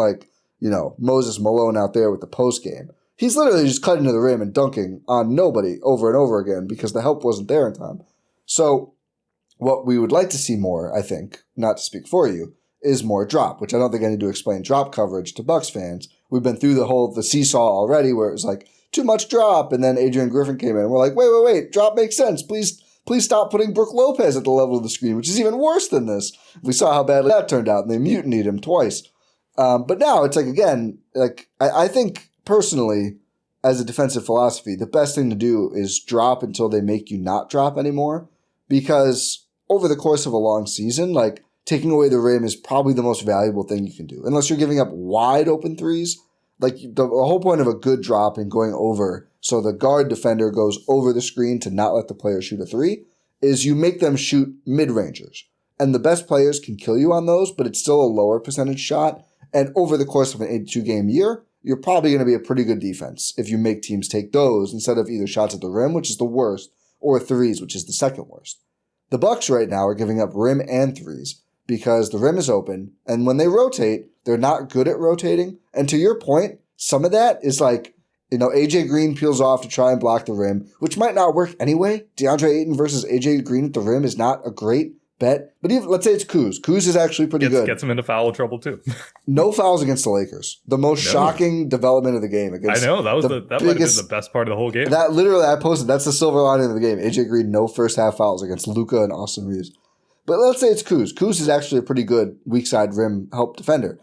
Moses Malone out there with the post game. He's literally just cutting to the rim and dunking on nobody over and over again because the help wasn't there in time. So what we would like to see more, I think, not to speak for you, is more drop, which I don't think I need to explain drop coverage to Bucks fans. We've been through the seesaw already where it was too much drop, and then Adrian Griffin came in and we're like, wait, drop makes sense. Please stop putting Brook Lopez at the level of the screen, which is even worse than this. We saw how badly that turned out, and they mutinied him twice. But now it's I think personally, as a defensive philosophy, the best thing to do is drop until they make you not drop anymore, because over the course of a long season, taking away the rim is probably the most valuable thing you can do. Unless you're giving up wide open threes, the whole point of a good drop and going over, so the guard defender goes over the screen to not let the player shoot a three, is you make them shoot mid-rangers. And the best players can kill you on those, but it's still a lower percentage shot. And over the course of an 82-game year, you're probably going to be a pretty good defense if you make teams take those instead of either shots at the rim, which is the worst, or threes, which is the second worst. The Bucks right now are giving up rim and threes because the rim is open, and when they rotate, they're not good at rotating. And to your point, some of that is AJ Green peels off to try and block the rim, which might not work anyway. DeAndre Ayton versus AJ Green at the rim is not a great bet. But even, let's say it's Kuz. Kuz is actually pretty good. Gets him into foul trouble too. No fouls against the Lakers. The most shocking development of the game. I know. That might have been the best part of the whole game. That literally, I posted, that's the silver lining of the game. AJ Green, no first half fouls against Luka and Austin Reeves. But let's say it's Kuz. Kuz is actually a pretty good weak side rim help defender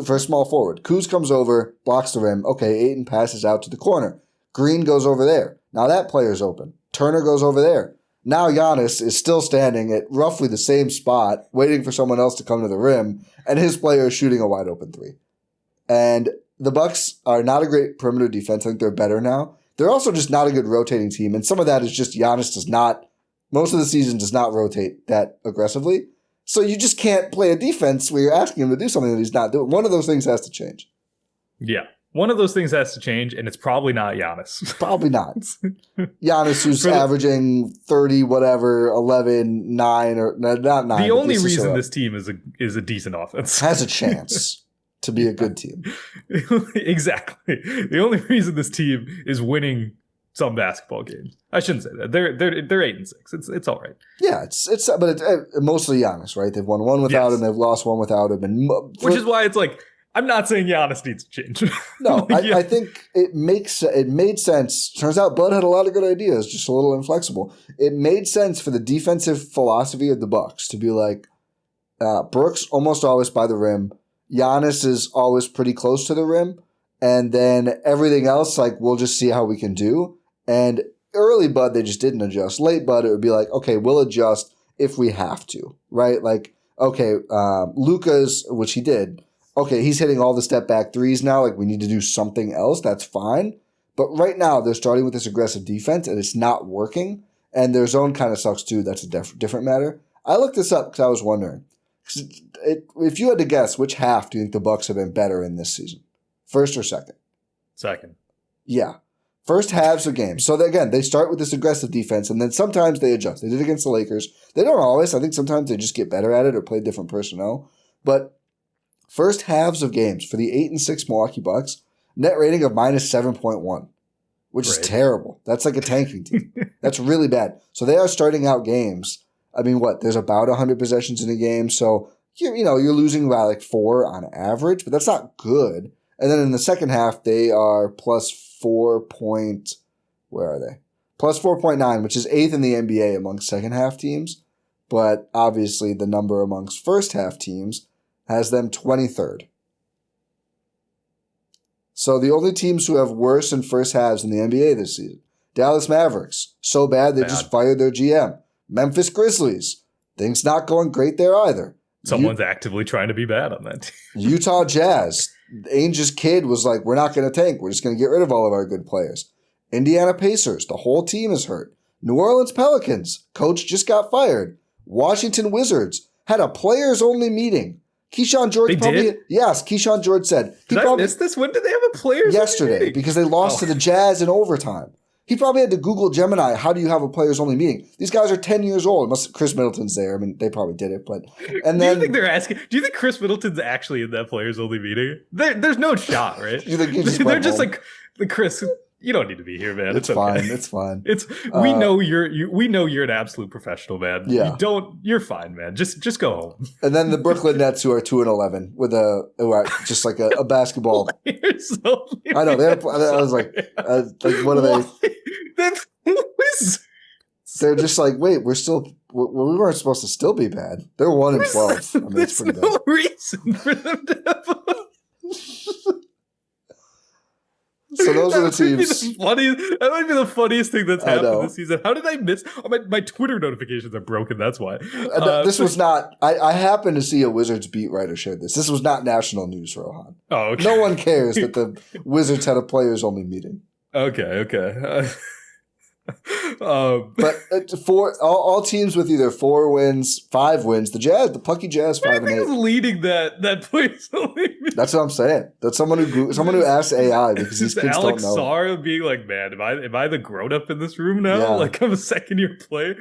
for a small forward. Kuz comes over, blocks the rim. Okay, Ayton passes out to the corner. Green goes over there. Now that player's open. Turner goes over there. Now Giannis is still standing at roughly the same spot, waiting for someone else to come to the rim, and his player is shooting a wide open three. And the Bucks are not a great perimeter defense. I think they're better now. They're also just not a good rotating team. And some of that is just Giannis most of the season does not rotate that aggressively. So you just can't play a defense where you're asking him to do something that he's not doing. One of those things has to change. Yeah. One of those things has to change, and it's probably not Giannis. Probably not. Giannis, who's averaging 30, whatever, 11, 9, or not 9. The only reason this team is a decent offense. Has a chance to be a good team. Exactly. The only reason this team is winning some basketball games. I shouldn't say that. They're 8-6. It's all right. Yeah, it's mostly Giannis, right? They've won one without him. They've lost one without him, which is why it's like I'm not saying Giannis needs to change. No, I think it made sense. Turns out Bud had a lot of good ideas, just a little inflexible. It made sense for the defensive philosophy of the Bucks to be like Brooks almost always by the rim. Giannis is always pretty close to the rim, and then everything else like we'll just see how we can do. And early Bud, they just didn't adjust. Late Bud, it would be like, okay, we'll adjust if we have to, right? Like, okay, Luka's, which he did, okay, he's hitting all the step back threes now. Like, we need to do something else. That's fine. But right now, they're starting with this aggressive defense, and it's not working. And their zone kind of sucks, too. That's a different matter. I looked this up because I was wondering. If you had to guess, which half do you think the Bucks have been better in this season? First or second? Second. Yeah. First halves of games. So, again, they start with this aggressive defense, and then sometimes they adjust. They did it against the Lakers. They don't always. I think sometimes they just get better at it or play different personnel. But first halves of games for the 8-6 Milwaukee Bucks, net rating of minus 7.1, which is terrible. That's like a tanking team. That's really bad. So they are starting out games. I mean, there's about 100 possessions in a game. So, you're losing by like 4 on average, but that's not good. And then in the second half, they are plus 4.9, which is 8th in the NBA among second half teams. But obviously the number amongst first half teams has them 23rd. So the only teams who have worse in first halves in the NBA this season, Dallas Mavericks, so bad they just fired their GM. Memphis Grizzlies, things not going great there either. Someone's actively trying to be bad on that team. Utah Jazz, Ainge's kid was like, we're not going to tank. We're just going to get rid of all of our good players. Indiana Pacers, the whole team is hurt. New Orleans Pelicans, coach just got fired. Washington Wizards had a players-only meeting. Keyshawn George Keyshawn George said. Did I miss this? When did they have a players-only yesterday meeting? Because they lost to the Jazz in overtime. He probably had to Google Gemini, how do you have a players-only meeting? These guys are 10 years old. Chris Middleton's there. I mean, they probably did it. Do you think Chris Middleton's actually in that players-only meeting? There's no shot, right? They're just like, Chris, you don't need to be here, man. It's fine. Okay. It's fine. We know you're an absolute professional, man. Yeah. You're fine, man. Just go home. And then the Brooklyn Nets, who are 2-11 with just like a basketball. I know. I was like, what are they? They're just like, wait, we weren't supposed to still be bad. They're 1-12. I mean, there's no reason for them to have So those are the teams. That might be the funniest thing that's happened this season. How did I miss? My Twitter notifications are broken. That's why. This was not. I happened to see a Wizards beat writer shared this. This was not national news, Rohan. Oh, okay. No one cares that the Wizards had a players-only meeting. Okay. But for all teams with either 4 wins, 5 wins, the Pucky Jazz 5-8 leading that place. That's what I'm saying. That's someone who asked AI because these kids Alex don't know. Sarr being like, man, am I the grown up in this room now? Yeah. Like I'm a second year player.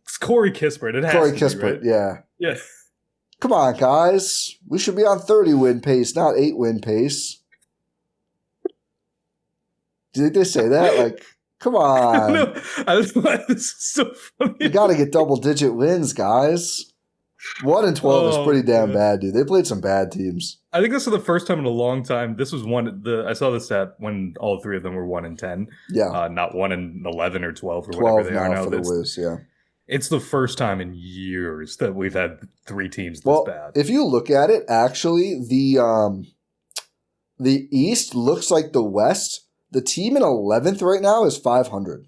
It's Corey Kispert. It has Corey to Kispert, be, right? Yeah. Come on, guys. We should be on 30-win pace, not 8-win pace. Do you think they say that? Like, come on. No, this is so funny. You got to get double-digit wins, guys. 1-12 is pretty damn bad, dude. They played some bad teams. I think this was the first time in a long time. This was I saw the stat when all 3 of them were 1-10. Yeah. Not 1-11 or 12 or whatever they are now. For the Wiz, yeah. It's the first time in years that we've had 3 teams this bad. If you look at it, actually, the East looks like the West. The team in 11th right now is 500.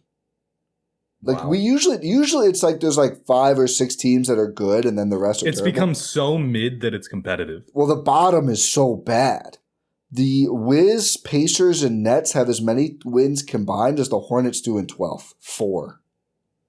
Like wow. We usually it's like there's like 5 or 6 teams that are good and then the rest are terrible. Become so mid that it's competitive. Well, the bottom is so bad The Wiz, Pacers, and Nets have as many wins combined as the Hornets do in 12th. 4.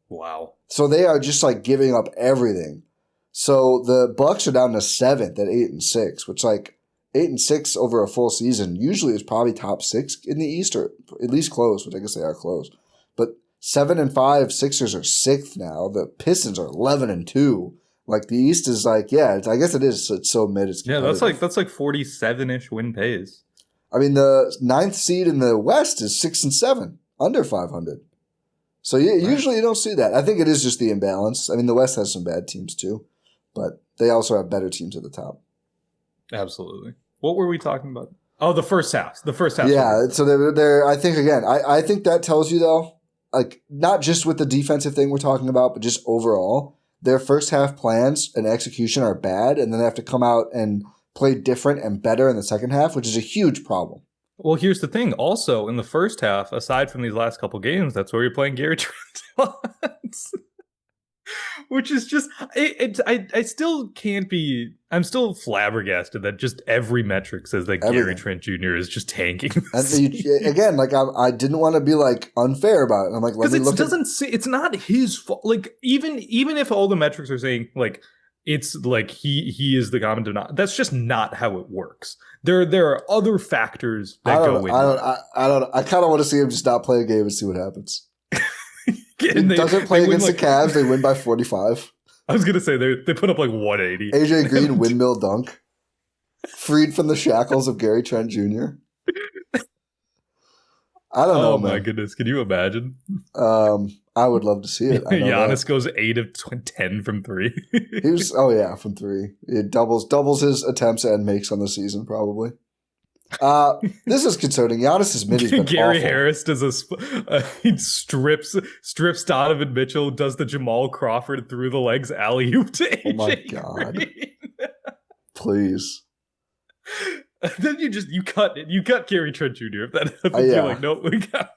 Wow. So they are just like giving up everything. So the Bucks are down to 7th at 8-6, which like 8-6 over a full season usually is probably top 6 in the East, or at least close, which I guess they are close. But 7-5 Sixers are 6th now. The Pistons are 11-2. Like the East is like, yeah, I guess it is. It's so mid. It's that's like 47-ish win pace. I mean, the 9th seed in the West is 6-7, under 500. So usually you don't see that. I think it is just the imbalance. I mean, the West has some bad teams too, but they also have better teams at the top. Absolutely. What were we talking about? Oh, the first half. Yeah. So they're. I think again. I think that tells you though, like not just with the defensive thing we're talking about, but just overall. Their first half plans and execution are bad, and then they have to come out and play different and better in the second half, which is a huge problem. Well, here's the thing. Also, in the first half, aside from these last couple games, that's where you're playing Gary Trent. Which is just, I still can't be, I'm still flabbergasted that just every metric says that Gary Trent Jr. is just tanking. Again, like I didn't want to be like unfair about it. I'm like, let me look. It's not his fault. Like even if all the metrics are saying like it's like he is the common denominator, that's just not how it works. There are other factors that go in. I don't know. I kind of want to see him just not play a game and see what happens. He doesn't play against the Cavs. They win by 45. I was going to say they put up like 180. AJ Green windmill dunk. Freed from the shackles of Gary Trent Jr. I don't know, man. Oh my goodness. Can you imagine? I would love to see it. Giannis goes 8 of 10 from 3. He was from 3. It doubles his attempts and makes on the season probably. This is concerning. Giannis's mid has been Gary awful. Harris does he strips Donovan Mitchell, does the Jamal Crawford through the legs alley-oop to AJ. Oh my God. Green. Please. Then you cut Gary Trent Jr. If that happens, you're like, nope, we got.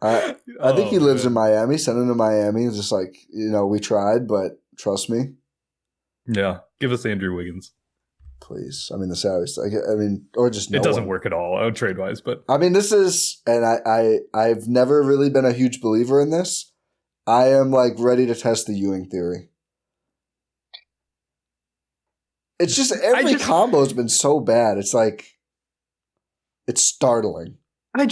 I think he lives in Miami. Send him to Miami. It's just like, we tried, but trust me. Yeah, give us Andrew Wiggins. Please. I mean, the salaries. Or just no. It doesn't work at all, trade wise. But I mean, this is, and I've never really been a huge believer in this. I am like ready to test the Ewing theory. It's just every combo has been so bad. It's like, it's startling. I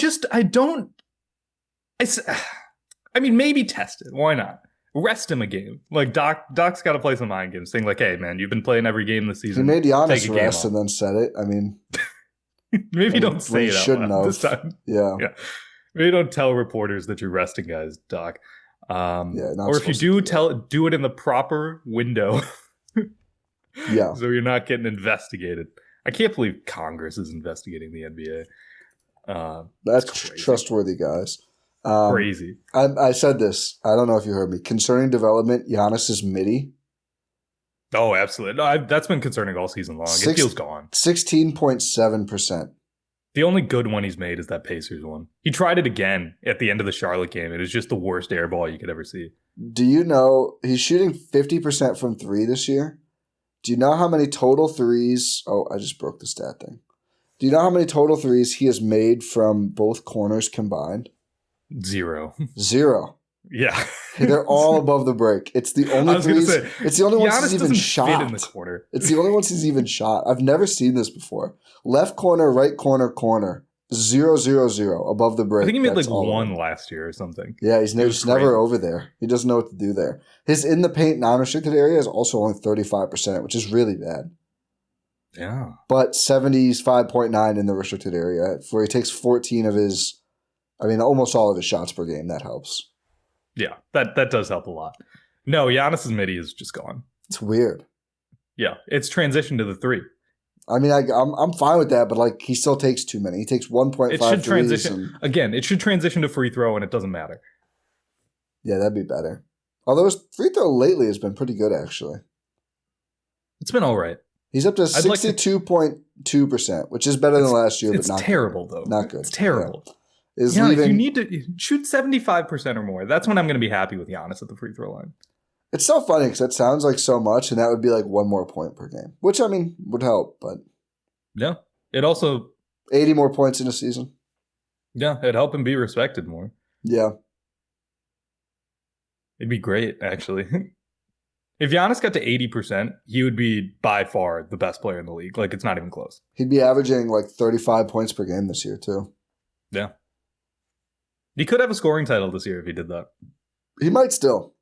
mean, maybe test it. Why not? Rest him a game. Like Doc's got to play some mind games. Saying like, hey man, you've been playing every game this season. He made Giannis rest and then said it. I mean, maybe don't say it out loud this time. Yeah. Maybe don't tell reporters that you're resting guys, Doc. Or if you do do it in the proper window. Yeah. So you're not getting investigated. I can't believe Congress is investigating the NBA. That's trustworthy, guys. Crazy. I said this. I don't know if you heard me. Concerning development, Giannis is midi. Oh, absolutely. No, that's been concerning all season long. It feels gone. 16.7%. The only good one he's made is that Pacers one. He tried it again at the end of the Charlotte game. It was just the worst air ball you could ever see. Do you know he's shooting 50% from 3 this year? Do you know how many total threes? Oh, I just broke the stat thing. Do you know how many total threes he has made from both corners combined? 0. Yeah. They're all above the break. It's the only threes. It's the only ones he's even shot. Fit in the corner. It's the only ones he's even shot. I've never seen this before. Left corner, right corner. 0, 0, 0 above the break. I think he made like 1 last year or something. Yeah, he's never over there. He doesn't know what to do there. His in the paint non-restricted area is also only 35%, which is really bad. Yeah. But 75.9 in the restricted area, where he takes 14 of his, almost all of his shots per game. That helps. Yeah, that does help a lot. No, Giannis's midi is just gone. It's weird. Yeah, it's transitioned to the 3. I'm fine with that, but like he still takes too many. He takes 1.5. It should transition again. It should transition to free throw, and it doesn't matter. Yeah, that'd be better. Although his free throw lately has been pretty good, actually. It's been all right. He's up to 62.2%, which is better than last year, but not terrible though. Not good. It's terrible. Yeah. You need to shoot 75% or more. That's when I'm going to be happy with Giannis at the free throw line. It's so funny because that sounds like so much, and that would be like 1 more point per game, which would help. But yeah, it also 80 more points in a season. Yeah, it'd help him be respected more. Yeah. It'd be great, actually. If Giannis got to 80%, he would be by far the best player in the league. Like, it's not even close. He'd be averaging like 35 points per game this year, too. Yeah. He could have a scoring title this year if he did that. He might still.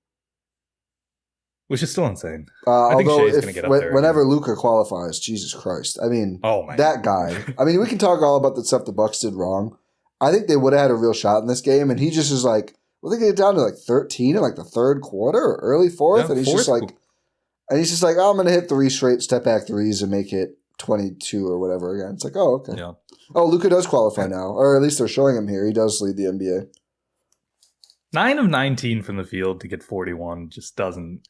Which is still insane. I think Shea's going to get up there. Whenever Luka qualifies, Jesus Christ. I mean, that guy. I mean, we can talk all about the stuff the Bucks did wrong. I think they would have had a real shot in this game, and he just is like, well, they get down to like 13 in like the third quarter or early fourth, and he's just like, oh, I'm going to hit 3 straight step back threes and make it 22 or whatever again. It's like, oh, okay. Yeah. Oh, Luka does qualify now, or at least they're showing him here. He does lead the NBA. 9 of 19 from the field to get 41 just doesn't.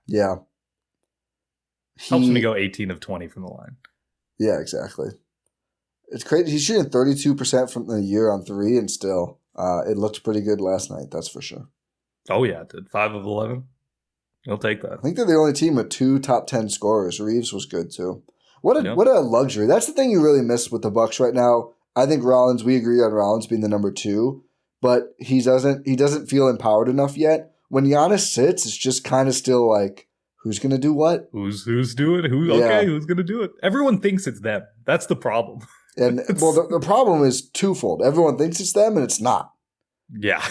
Yeah. Helps him to go 18 of 20 from the line. Yeah, exactly. It's crazy. He's shooting 32% from the year on 3, and still, it looked pretty good last night. That's for sure. Oh yeah, it did. 5 of 11. He'll take that. I think they're the only team with 2 top 10 scorers. Reeves was good too. What a luxury. That's the thing you really miss with the Bucks right now. I think Rollins. We agree on Rollins being the number 2, but he doesn't feel empowered enough yet. When Giannis sits, it's just kind of still like, who's gonna do what? Who's doing it? Who's gonna do it? Everyone thinks it's them. That's the problem. And well, the problem is twofold. Everyone thinks it's them, and it's not. Yeah.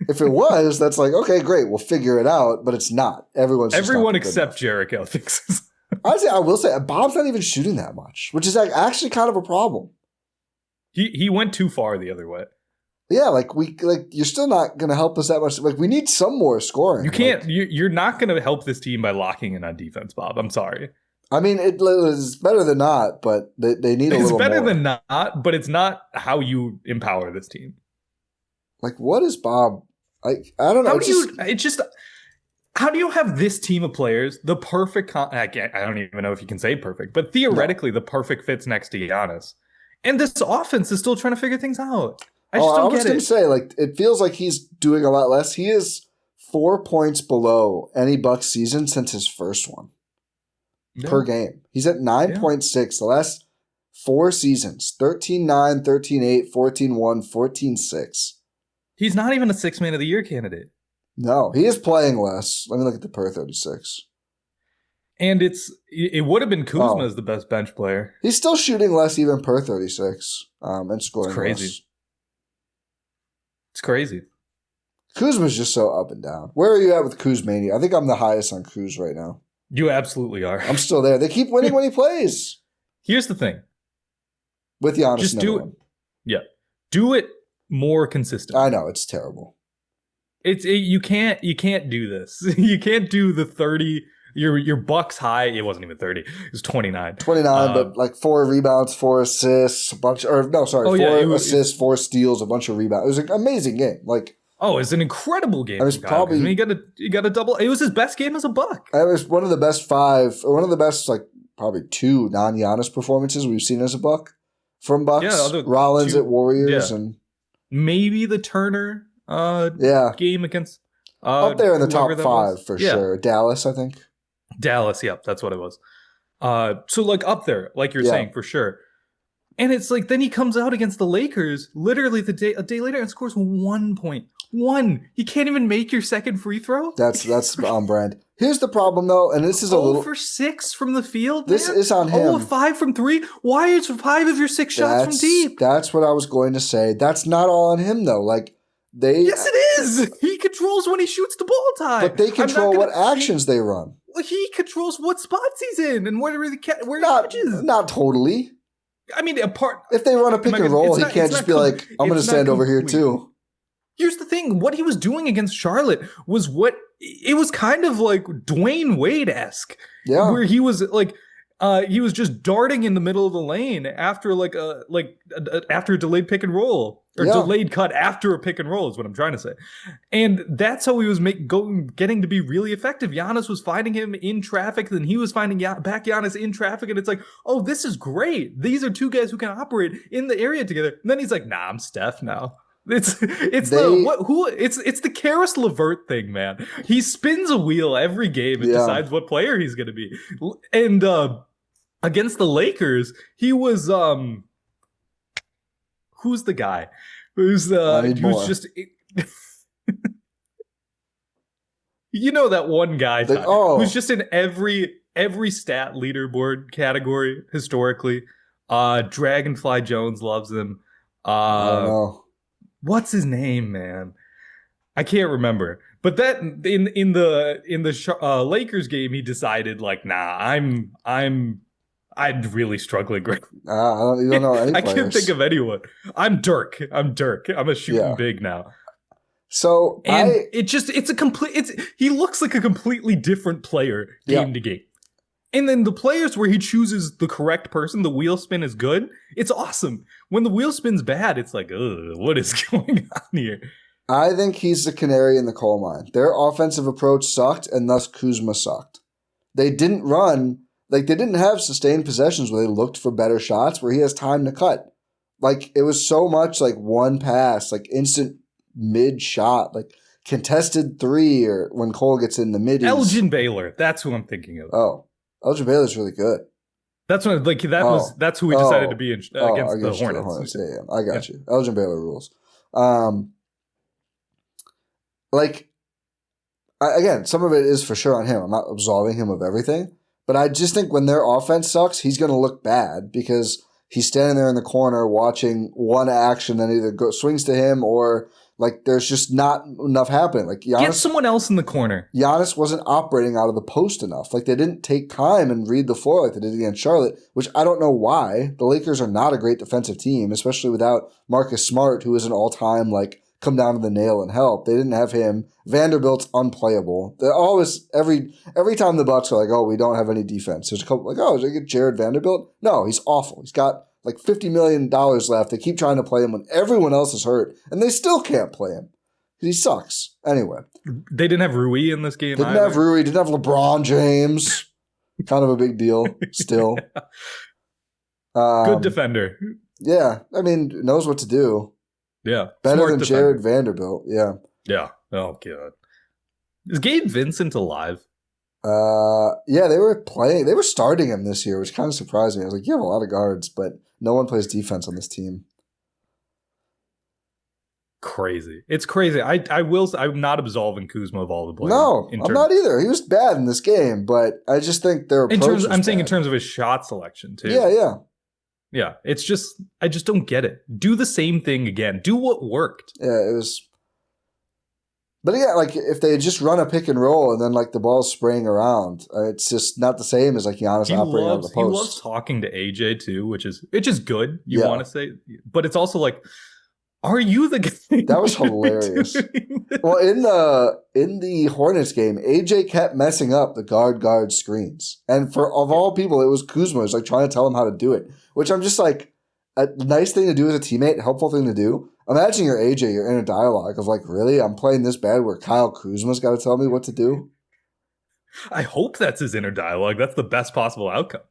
If it was, that's like, okay, great, we'll figure it out, but it's not. Everyone except Jericho thinks it's them. Honestly, I will say, Bob's not even shooting that much, which is actually kind of a problem. He went too far the other way. Yeah, you're still not going to help us that much. Like, we need some more scoring. You can't. You're not going to help this team by locking in on defense, Bob. I'm sorry. I mean, it's better than not, but they need a little more. It's better than not, but it's not how you empower this team. Like, what is Bob? I don't know. How do you have this team of players, the perfect? I don't even know if you can say perfect, but theoretically, the perfect fits next to Giannis, and this offense is still trying to figure things out. I was going to say, like, it feels like he's doing a lot less. He is 4 points below any Bucks season since his first one per game. He's at 9.6 the last 4 seasons: 13-9, 13-8, 14-1, 14-6. He's not even a 6 man of the year candidate. No, he is playing less. Let me look at the per 36. And it would have been Kuzma as the best bench player. He's still shooting less even per 36 and scoring it's crazy. less. It's crazy. Kuzma's just so up and down. Where are you at with Kuzmania? I think I'm the highest on Kuz right now. You absolutely are. I'm still there. They keep winning when he plays. Here's the thing. With Giannis, just do it. Yeah. Do it more consistently. I know, it's terrible. You can't do this. You can't do the 30. Your Bucks high. It wasn't even 30. It was 29. 29, but like 4 rebounds, 4 assists, assists, 4 steals, a bunch of rebounds. It was an amazing game. Like, it's an incredible game. It was probably he got a double. It was his best game as a Buck. It was one of the best 5, or one of the best probably 2 non-Giannis performances we've seen as a Buck from Bucks. Yeah, Rollins at Warriors and maybe the Turner game against up there in the top 5 for sure. Dallas, I think. Dallas, yep, that's what it was. So like up there, like you're saying, for sure. And it's like then he comes out against the Lakers literally a day later and scores 1 point. 1. You can't even make your second free throw? That's on brand. Here's the problem though, and this is a little for 6 from the field. This is on him. 5 from 3. Why is 5 of your 6 shots from deep? That's what I was going to say. That's not all on him though. Yes, it is. He controls when he shoots the ball time. But they control what actions they run. Well, he controls what spots he's in and where he catches. Not totally. I mean, if they run a pick and roll, he can't just be like, I'm going to stand over here too. Here's the thing. What he was doing against Charlotte was it was kind of like Dwayne Wade-esque. Yeah. Where he was like, he was just darting in the middle of the lane after after a delayed pick and roll. Or delayed cut after a pick and roll is what I'm trying to say. And that's how he was getting to be really effective. Giannis was finding him in traffic, then he was finding back Giannis in traffic, and it's like, oh, this is great. These are 2 guys who can operate in the area together. And then he's like, nah, I'm Steph now. It's the Karis LeVert thing, man. He spins a wheel every game and decides what player he's gonna be. And against the Lakers, he was who's the guy I need who's more. just you know that one guy who's just in every stat leaderboard category historically. Dragonfly Jones loves him. I don't Uh, know. what's his name, man? I can't remember. But that in the Lakers game, he decided like, nah, I'm really struggling. You don't know any I can't think players. of anyone. I'm Dirk. I'm a shooting Yeah. big now. So And he looks like a completely different player yeah. game to game. And then the players where he chooses the correct person, the wheel spin is good. It's awesome. When the wheel spin's bad, it's like, ugh, what is going on here? I think he's the canary in the coal mine. Their offensive approach sucked, and thus Kuzma sucked. They didn't run, like they didn't have sustained possessions where they looked for better shots where he has time to cut. Like it was so much like one pass, like instant mid shot, like contested three, or when Cole gets in the middies. Elgin Baylor, that's who I'm thinking of. Oh, Elgin Baylor's really good. That's what that's who we decided to be against the Hornets. Yeah, I got you. Elgin Baylor rules. Again, some of it is for sure on him. I'm not absolving him of everything, but I just think when their offense sucks, he's going to look bad because he's standing there in the corner watching one action that either swings to him or like there's just not enough happening. Like get someone else in the corner. Giannis wasn't operating out of the post enough. Like they didn't take time and read the floor like they did against Charlotte, which I don't know why. The Lakers are not a great defensive team, especially without Marcus Smart, who is an all-time like come down to the nail and help. They didn't have him. Vanderbilt's unplayable. They're always every time the Bucks are like, oh, we don't have any defense. There's a couple like, oh, should I get Jared Vanderbilt? No, he's awful. He's got like $50 million left. They keep trying to play him when everyone else is hurt, and they still can't play him. He sucks. Anyway. They didn't have Rui in this game Didn't have Rui. Didn't have LeBron James. Kind of a big deal still. Good defender. Yeah. I mean, knows what to do. Yeah. Better than Jared Vanderbilt. Yeah. Yeah. Oh, God. Is Gabe Vincent alive? Yeah, they were playing. They were starting him this year, which kind of surprised me. I was like, you have a lot of guards, but no one plays defense on this team. Crazy. It's crazy. I'm not absolving Kuzma of all the blame. No, I'm not either. He was bad in this game, but I just think their approach I'm saying in terms of his shot selection, too. Yeah. Yeah, it's just, I just don't get it. Do the same thing again. Do what worked. Yeah, it was. But yeah, like if they had just run a pick and roll and then like the ball's spraying around, it's just not the same as like Giannis operating out of the post. He loves talking to AJ too, which is good. You want to say, but it's also like, are you the guy? That was hilarious. Well, in the Hornets game, AJ kept messing up the guard screens, and of all people, it was Kuzma who's like trying to tell him how to do it. Which I'm just like a nice thing to do as a teammate, helpful thing to do. Imagine you're AJ, you're in a dialogue of like, really, I'm playing this bad where Kyle Kuzma's got to tell me what to do. I hope that's his inner dialogue. That's the best possible outcome.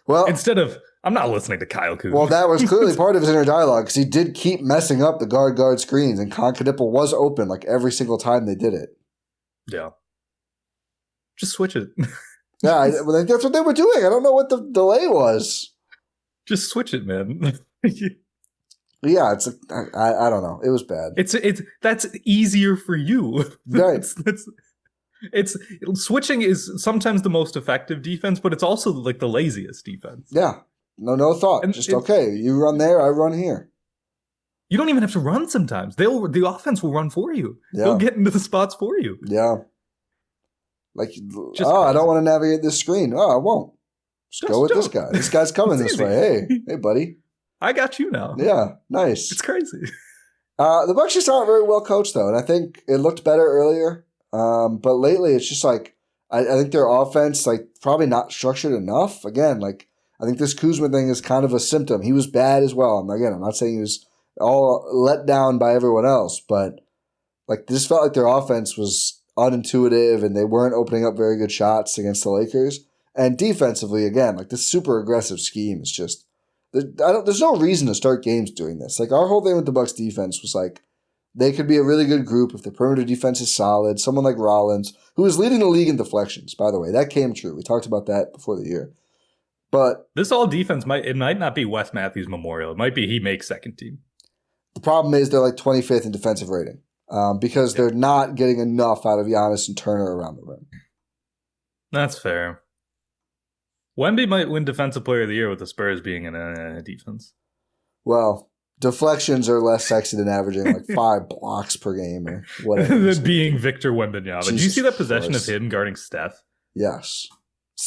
Well, instead of, I'm not listening to Kyle Kuzma. Well, that was clearly part of his inner dialogue because he did keep messing up the guard screens, and Concadipple was open like every single time they did it. Yeah. Just switch it. Yeah, that's what they were doing. I don't know what the delay was. Just switch it, man. Yeah, it's I don't know. It was bad. That's easier for you. Right. It's switching is sometimes the most effective defense, but it's also like the laziest defense. Yeah. No thought. And just okay. You run there, I run here. You don't even have to run sometimes. The offense will run for you. Yeah. They'll get into the spots for you. Yeah. Like, I don't want to navigate this screen. Oh, I won't. Just go with this guy. This guy's coming this way. Hey, buddy. I got you now. Yeah, nice. It's crazy. The Bucks just aren't very well coached, though, and I think it looked better earlier. But lately, it's just like I think their offense, like, probably not structured enough. Again, like, I think this Kuzma thing is kind of a symptom. He was bad as well. And again, I'm not saying he was all let down by everyone else, but like this felt like their offense was unintuitive and they weren't opening up very good shots against the Lakers. And defensively, again, like this super aggressive scheme is just there's no reason to start games doing this. Like our whole thing with the Bucks defense was like they could be a really good group if the perimeter defense is solid. Someone like Rollins, who is leading the league in deflections, by the way, that came true. We talked about that before the year. But this all defense might not be Wes Matthews Memorial. It might be he makes second team. the problem is they're like 25th in defensive rating because they're not getting enough out of Giannis and Turner around the rim. That's fair. Wemby might win Defensive Player of the Year with the Spurs being in a defense. Well, deflections are less sexy than averaging like 5 blocks per game or whatever. Than being Victor Wembanyama. Did you see that possession of him guarding Steph? Yes.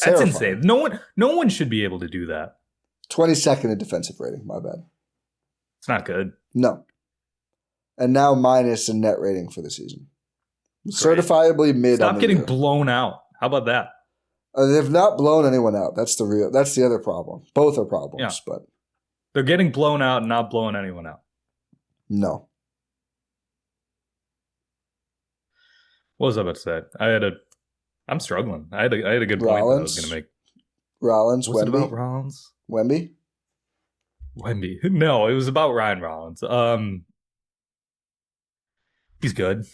That's insane. No one should be able to do that. 22nd in defensive rating. My bad. It's not good. No. And now minus in net rating for the season. Great. Certifiably mid. Stop getting blown out. How about that? They've not blown anyone out. That's the other problem. Both are problems, but they're getting blown out and not blowing anyone out. No. What was I about to say? I'm struggling. I had a good point that I was going to make. Rollins, was Wemby. It about Rollins? Wemby? No, it was about Ryan Rollins. He's good.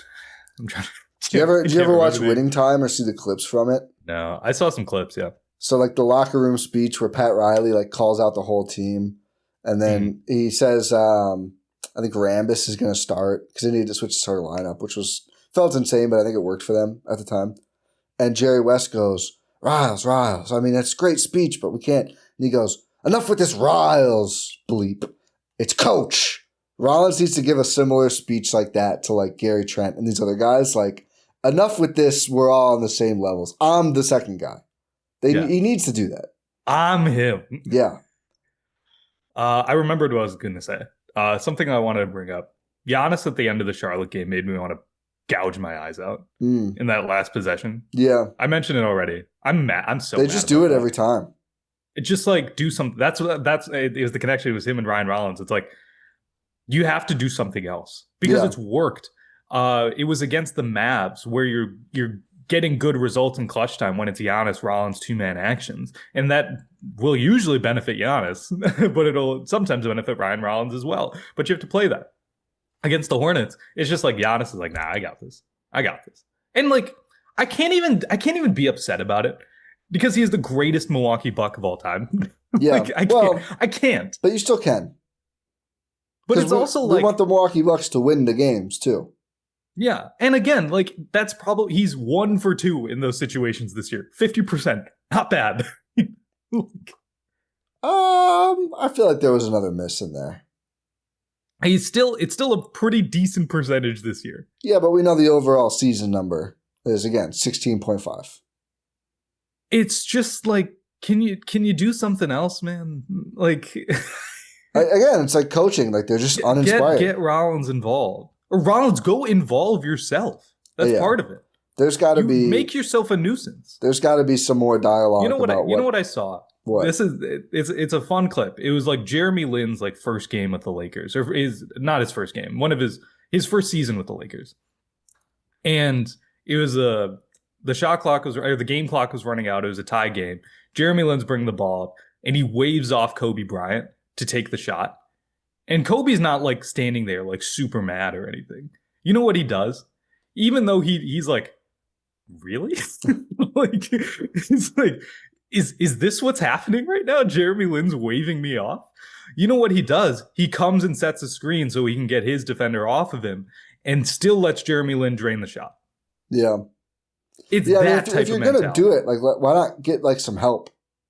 I'm trying to. Did you ever watch Winning Time or see the clips from it? No, I saw some clips. Yeah. So like the locker room speech where Pat Riley like calls out the whole team, and then he says, "I think Rambis is going to start because they needed to switch the starter lineup," which felt insane, but I think it worked for them at the time. And Jerry West goes, "Riles. I mean, that's a great speech, but we can't." And he goes, "Enough with this Riles bleep. It's coach." Rollins needs to give a similar speech like that to like Gary Trent and these other guys. Like, enough with this. We're all on the same levels. I'm the second guy. He needs to do that. I'm him. Yeah. I remembered what I was going to say. Something I wanted to bring up. Giannis at the end of the Charlotte game made me want to gouge my eyes out in that last possession. Yeah. I mentioned it already. I'm mad. I'm so They mad just do it that. every time. It just like do something. It was the connection. It was him and Ryan Rollins. It's like, you have to do something else because it's worked. It was against the Mavs where you're getting good results in clutch time when it's Giannis Rollins 2-man actions, and that will usually benefit Giannis, but it'll sometimes benefit Ryan Rollins as well. But you have to play that against the Hornets. It's just like Giannis is like, nah, I got this, and like I can't even be upset about it because he is the greatest Milwaukee Buck of all time. Yeah, I can't. But you still can. But it's also like we want the Milwaukee Bucks to win the games too. Yeah. And again, like that's probably he's 1 for 2 in those situations this year. 50%. Not bad. I feel like there was another miss in there. It's still a pretty decent percentage this year. Yeah, but we know the overall season number is again 16.5. It's just like, can you do something else, man? Like again, it's like coaching. Like they're just uninspired. Get Rollins involved. Or Rollins, go involve yourself. That's part of it. There's got to be make yourself a nuisance. There's got to be some more dialogue. You know what I saw? What? It's a fun clip. It was like Jeremy Lin's like first game with the Lakers, or not his first game, one of his first season with the Lakers, and it was the game clock was running out. It was a tie game. Jeremy Lin's bringing the ball up, and he waves off Kobe Bryant to take the shot. And Kobe's not like standing there like super mad or anything. You know what he does? Even though he's like, really? Like, he's like, is this what's happening right now? Jeremy Lin's waving me off. You know what he does? He comes and sets a screen so he can get his defender off of him and still lets Jeremy Lin drain the shot. Yeah. It's that type if you're of going to mentality. do it, like, why not get like some help?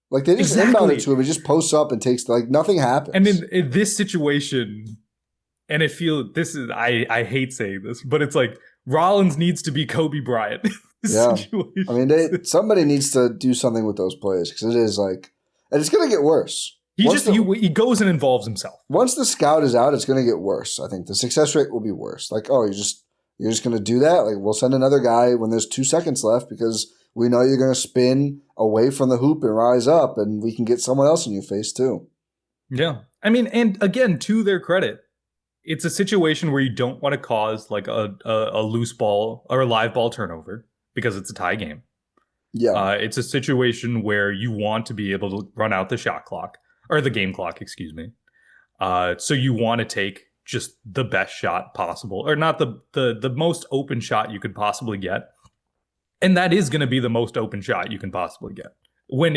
Like they just inbound it to him. He just posts up and takes like nothing happens. And in this situation, and I hate saying this, but it's like Rollins needs to be Kobe Bryant. Yeah, I mean, somebody needs to do something with those players because it is like, and it's going to get worse. He goes and involves himself. Once the scout is out, it's going to get worse. I think the success rate will be worse. Like, oh, you're just going to do that? Like, we'll send another guy when there's 2 seconds left because we know you're going to spin away from the hoop and rise up, and we can get someone else in your face too. Yeah. I mean, and again, to their credit, it's a situation where you don't want to cause like a loose ball or a live ball turnover because it's a tie game. Yeah. It's a situation where you want to be able to run out the shot clock or the game clock, excuse me. So you want to take just the best shot possible, or not the most open shot you could possibly get. And that is going to be the most open shot you can possibly get. when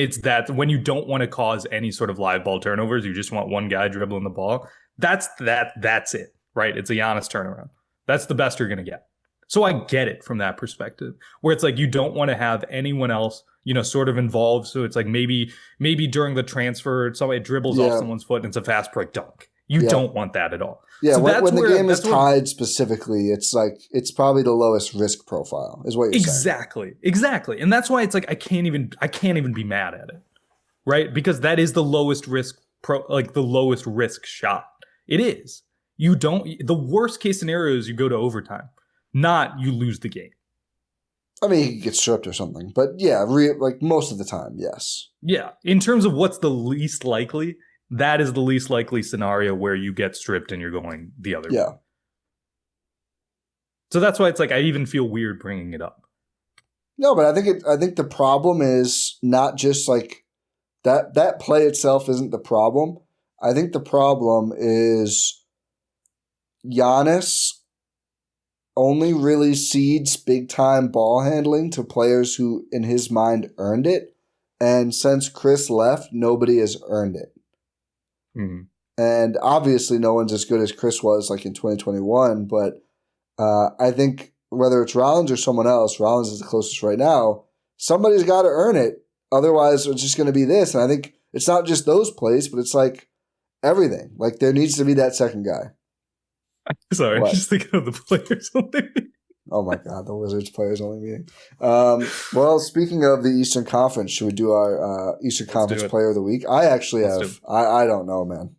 when you don't want to cause any sort of live ball turnovers, you just want one guy dribbling the ball. That's it, right? It's a Giannis turnaround. That's the best you're going to get. So I get it from that perspective, where it's like you don't want to have anyone else, sort of involved. So it's like maybe during the transfer, somebody dribbles off someone's foot and it's a fast break dunk. You don't want that at all. Yeah, so when the game is tied specifically, it's like it's probably the lowest risk profile, is what you're saying. Exactly. And that's why it's like I can't even be mad at it, right? Because that is the lowest risk the lowest risk shot. It is. The worst case scenario is you go to overtime, not you lose the game. I mean, he gets stripped or something, but yeah, like most of the time, yes. Yeah, in terms of what's the least likely, that is the least likely scenario where you get stripped and you're going the other way. So that's why it's like I even feel weird bringing it up. No, but I think the problem is not just like that play itself isn't the problem. I think the problem is Giannis only really cedes big-time ball handling to players who, in his mind, earned it. And since Chris left, nobody has earned it. Mm-hmm. And obviously no one's as good as Chris was like in 2021. But I think whether it's Rollins or someone else, Rollins is the closest right now, somebody's got to earn it. Otherwise, it's just going to be this. And I think it's not just those plays, but it's like everything. Like there needs to be that second guy. Sorry, I'm just thinking of the players only. Oh my God, the Wizards players only meeting. Well, speaking of the Eastern Conference, should we do our Eastern Conference Player of the Week? I actually have. I don't know, man.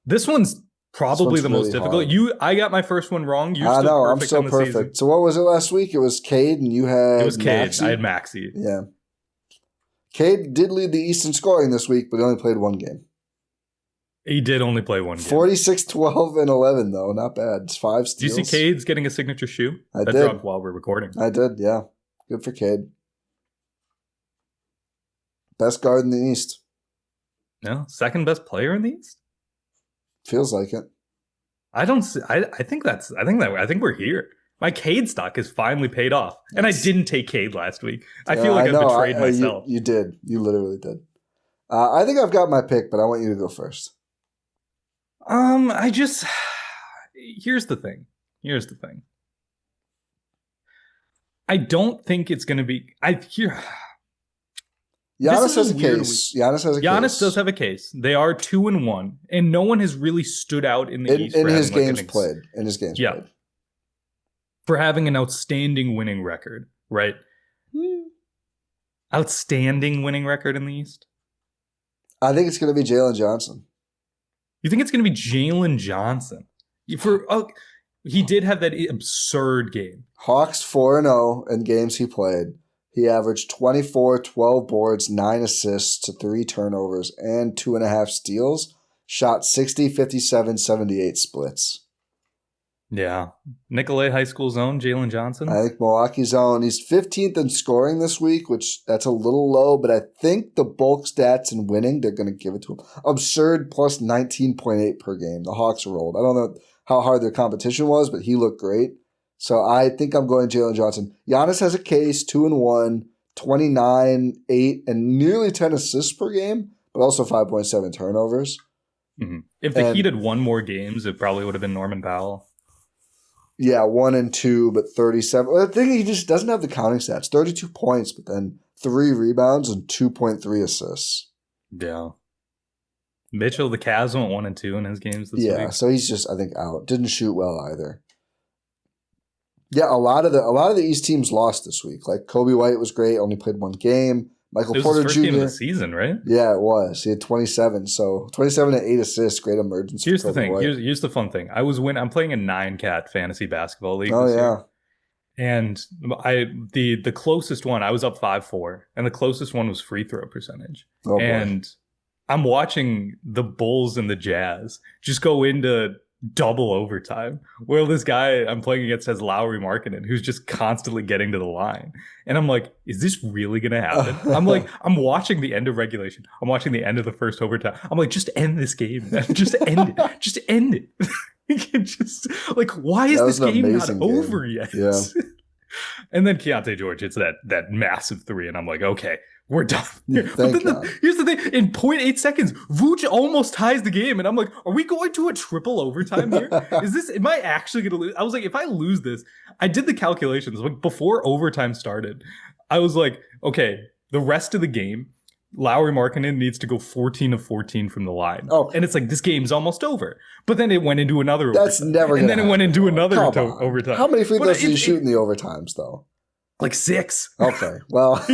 This one's probably the most difficult. Hard. I got my first one wrong. I know. I'm so perfect. Season. So what was it last week? It was Cade, and you had. It was Cade. Maxey? I had Maxey. Yeah. Cade did lead the East in scoring this week, but he only played one game. He did only play one game. 46, 12, and 11, though. Not bad. It's 5 steals. Do you see Cade's getting a signature shoe? I did. That dropped while we're recording. I did, yeah. Good for Cade. Best guard in the East. No, second best player in the East? Feels like it. I think we're here. My Cade stock has finally paid off. And I didn't take Cade last week. I feel like I betrayed myself. You did. You literally did. I think I've got my pick, but I want you to go first. Here's the thing. I don't think it's going to be. Giannis has a case. Giannis does have a case. They are 2-1, and no one has really stood out in the East in his games played. In his games played. For having an outstanding winning record, right? Outstanding winning record in the East? I think it's going to be Jalen Johnson. You think it's going to be Jalen Johnson? He did have that absurd game. Hawks 4-0 in games he played. He averaged 24, 12 boards, 9 assists to 3 turnovers, and 2.5 steals. Shot 60, 57, 78 splits. Yeah. Nicolay High School's own Jalen Johnson? I think Milwaukee's own. He's 15th in scoring this week, which that's a little low, but I think the bulk stats in winning, they're going to give it to him. Absurd plus 19.8 per game. The Hawks rolled. I don't know how hard their competition was, but he looked great. So I think I'm going Jalen Johnson. Giannis has a case, 2-1, 29, 8, and nearly 10 assists per game, but also 5.7 turnovers. Mm-hmm. If the Heat had won more games, it probably would have been Norman Powell. Yeah, 1 and 2, but 37. I think he just doesn't have the counting stats. 32 points, but then 3 rebounds and 2.3 assists. Yeah. Mitchell, the Cavs went 1 and 2 in his games this week. Yeah, so he's just, I think, out. Didn't shoot well either. Yeah, a lot of the East teams lost this week. Like Kobe White was great, only played 1 game. Michael Porter Jr. It was his first game of the season, right? Yeah, it was. He had 27, so 27 and 8 assists. Great emergence. Here's the thing. Here's the fun thing. I'm playing a 9-cat fantasy basketball league. Oh, this yeah. year. And the closest one, I was up 5-4, and the closest one was free throw percentage. Oh, boy. And I'm watching the Bulls and the Jazz just go into double overtime. Well, this guy I'm playing against has Lauri Markkanen, who's just constantly getting to the line. And I'm like, is this really going to happen? I'm watching the end of regulation. I'm watching the end of the first overtime. I'm like, just end this game. Just end it. Just end it. Just like, why is this game not over yet? Yeah. And then Keontae George hits that massive 3, and I'm like, okay, We're done. Thank But then God. here's the thing. In 0.8 seconds, Vooch almost ties the game. And I'm like, are we going to a triple overtime here? Am I actually going to lose? I was like, if I lose this, I did the calculations. Like before overtime started, I was like, okay, the rest of the game, Lauri Markkanen needs to go 14 of 14 from the line. Oh. And it's like, this game's almost over. But then it went into another That's overtime. never And then it went into another Come overtime. How many free throws did you shoot in the overtimes, though? Like 6. Okay, well.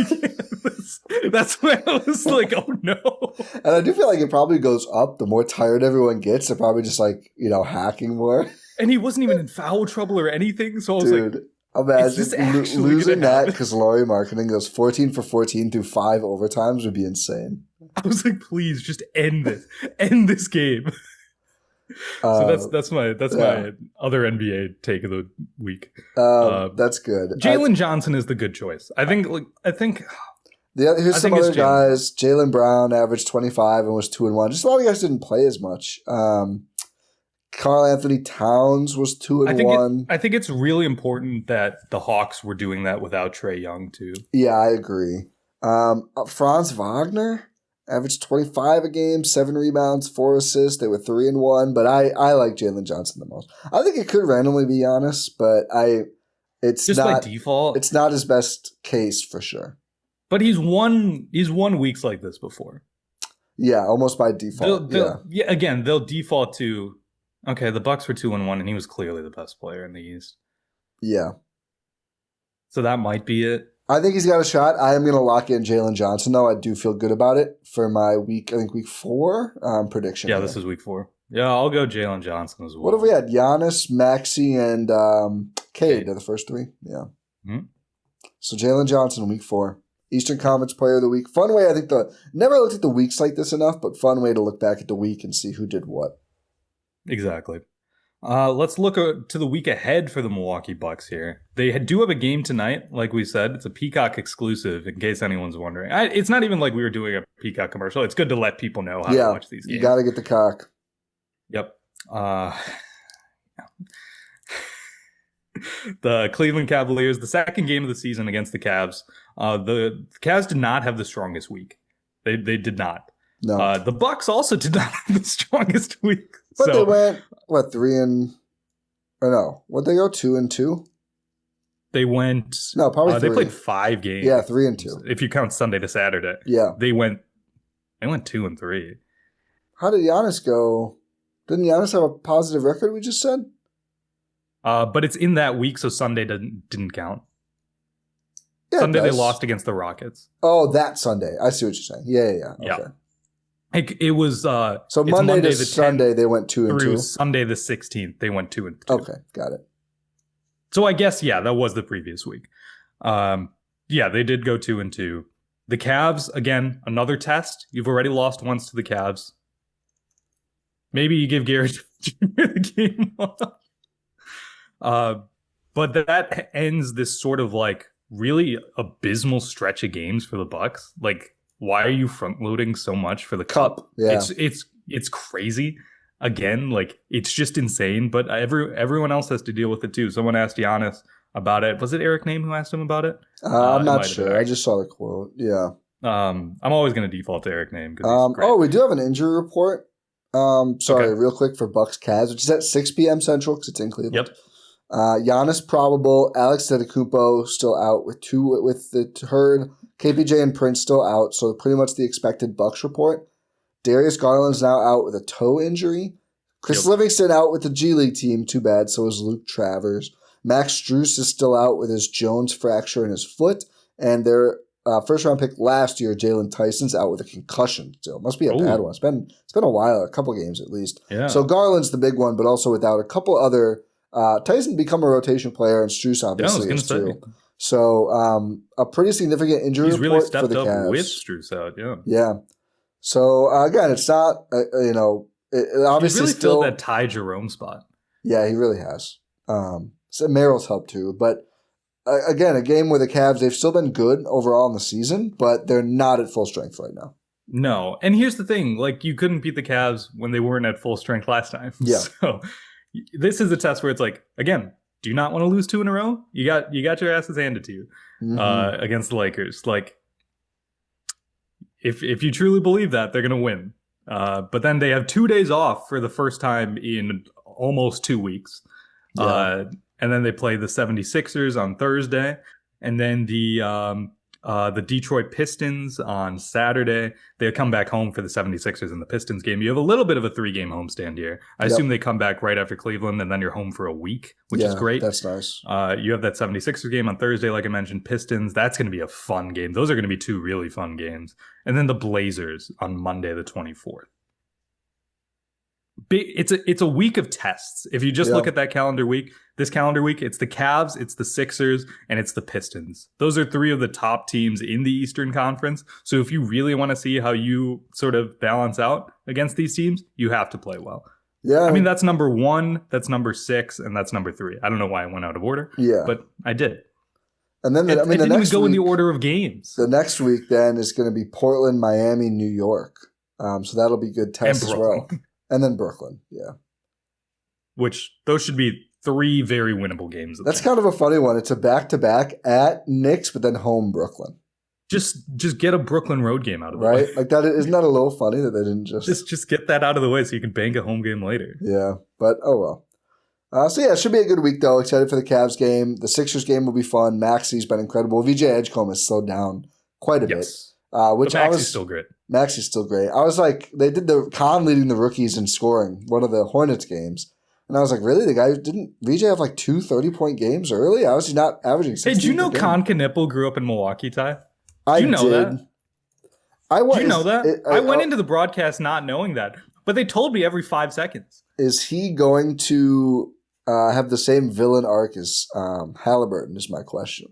That's when I was like, oh no. And I do feel like it probably goes up the more tired everyone gets. They're probably just like, hacking more. And he wasn't even in foul trouble or anything. So I was Dude, imagine losing that because Lauri Markkanen goes 14 for 14 through 5 overtimes would be insane. I was like, please just end this. End this game. So that's my other NBA take of the week. That's good. Jalen Johnson is the good choice. Here's some other guys. Jaylen Brown averaged 25 and was 2-1. Just a lot of guys didn't play as much. Karl Anthony Towns was 2-1. I think it's really important that the Hawks were doing that without Trae Young too. Yeah, I agree. Franz Wagner averaged 25 a game, 7 rebounds, 4 assists. They were 3-1, but I like Jalen Johnson the most. I think it could randomly be Giannis, but it's just not by default. It's not his best case for sure. But he's won weeks like this before. Yeah, almost by default. They'll default to okay, the Bucks were 2-1 and he was clearly the best player in the East. Yeah. So that might be it. I think he's got a shot. I am going to lock in Jalen Johnson, though. I do feel good about it for my week 4 prediction. Yeah, this is week 4. Yeah, I'll go Jalen Johnson as well. What have we had? Giannis, Maxey, and Cade are the first 3. Yeah. Mm-hmm. So Jalen Johnson, week 4. Eastern Conference Player of the Week. Fun way, I think never looked at the weeks like this enough, but fun way to look back at the week and see who did what. Exactly. Let's look to the week ahead for the Milwaukee Bucks here. They do have a game tonight, like we said. It's a Peacock exclusive, in case anyone's wondering. It's not even like we were doing a Peacock commercial. It's good to let people know how to watch these games. You got to get the cock. Yep. The Cleveland Cavaliers, the second game of the season against the Cavs. The Cavs did not have the strongest week. They did not. No. The Bucks also did not have the strongest week. But they went, 3-2? They went... No, probably 3. They played 5 games. Yeah, 3-2. If you count Sunday to Saturday. Yeah. They went 2-3. How did Giannis go? Didn't Giannis have a positive record, we just said? But it's in that week, so Sunday didn't count. Yeah, Sunday they lost against the Rockets. Oh, that Sunday. I see what you're saying. Yeah. Okay. It was so Monday to Sunday they went 2-2. Through Sunday the 16th they went 2-2. Okay, got it. So I guess that was the previous week. They did go 2-2. The Cavs, again, another test. You've already lost once to the Cavs. Maybe you give Gary the game off. But that ends this sort of like really abysmal stretch of games for the Bucks. Like, why are you front loading so much for the cup? Yeah. It's crazy. Again, like it's just insane. But everyone else has to deal with it too. Someone asked Giannis about it. Was it Eric Name who asked him about it? I'm not sure. I just saw the quote. Yeah. I'm always going to default to Eric Name. We do have an injury report. Real quick for Bucks Cavs, which is at 6 p.m. Central because it's in Cleveland. Yep. Giannis probable. Alex Antetokounmpo still out with the hurt. KPJ and Prince still out, so pretty much the expected Bucks report. Darius Garland's now out with a toe injury. Chris Livingston out with the G League team. Too bad. So is Luke Travers. Max Strus is still out with his Jones fracture in his foot, and their first-round pick last year, Jalen Tyson's out with a concussion. Still, must be a bad one. It's been a while, a couple games at least. Yeah. So Garland's the big one, but also without a couple other. Tyson become a rotation player, and Strus obviously is too. So a pretty significant injury report really stepped for the up Cavs. with Strus out, yeah. Yeah. So again, it's not it obviously really still filled that Ty Jerome spot. Yeah, he really has. So Merrill's helped too, but again, a game where the Cavs they've still been good overall in the season, but they're not at full strength right now. No, and here's the thing: like you couldn't beat the Cavs when they weren't at full strength last time. Yeah. So this is a test where it's like, again, do you not want to lose 2 in a row? You got your asses handed to you against the Lakers. Like, if you truly believe that, they're going to win. But then they have 2 days off for the first time in almost 2 weeks. Yeah. And then they play the 76ers on Thursday. And then the Detroit Pistons on Saturday. They come back home for the 76ers and the Pistons game. You have a little bit of a 3-game homestand here. I assume they come back right after Cleveland, and then you're home for a week, which is great. That's nice. You have that 76ers game on Thursday, like I mentioned, Pistons. That's going to be a fun game. Those are going to be 2 really fun games. And then the Blazers on Monday the 24th. It's a week of tests. If you just look at that this calendar week, it's the Cavs, it's the Sixers, and it's the Pistons. Those are 3 of the top teams in the Eastern Conference. So if you really want to see how you sort of balance out against these teams, you have to play well. Yeah. I mean, that's number 1, that's number 6, and that's number 3. I don't know why I went out of order. Yeah. But I did. And then, I didn't even go in the order of games. The next week then is going to be Portland, Miami, New York. So that'll be good tests as well. And then Brooklyn, yeah. Which, those should be 3 very winnable games. That's kind of a funny one. It's a back-to-back at Knicks, but then home Brooklyn. Just get a Brooklyn road game out of the way. Right? Like that, isn't that a little funny that they didn't just get that out of the way so you can bank a home game later. Yeah, but oh well. So yeah, it should be a good week though. Excited for the Cavs game. The Sixers game will be fun. Maxi's been incredible. VJ Edgecombe has slowed down quite a bit. Which Maxi's still great. Maxi's still great. I was like, they did the Khan leading the rookies in scoring, one of the Hornets games. And I was like, really? The guy didn't VJ have like 2 30-point games early? How is he not averaging 16? Hey, did you know Khan Knippel grew up in Milwaukee, Ty? I did. You know that? Did you know that? I went into the broadcast not knowing that, but they told me every 5 seconds. Is he going to have the same villain arc as Halliburton is my question.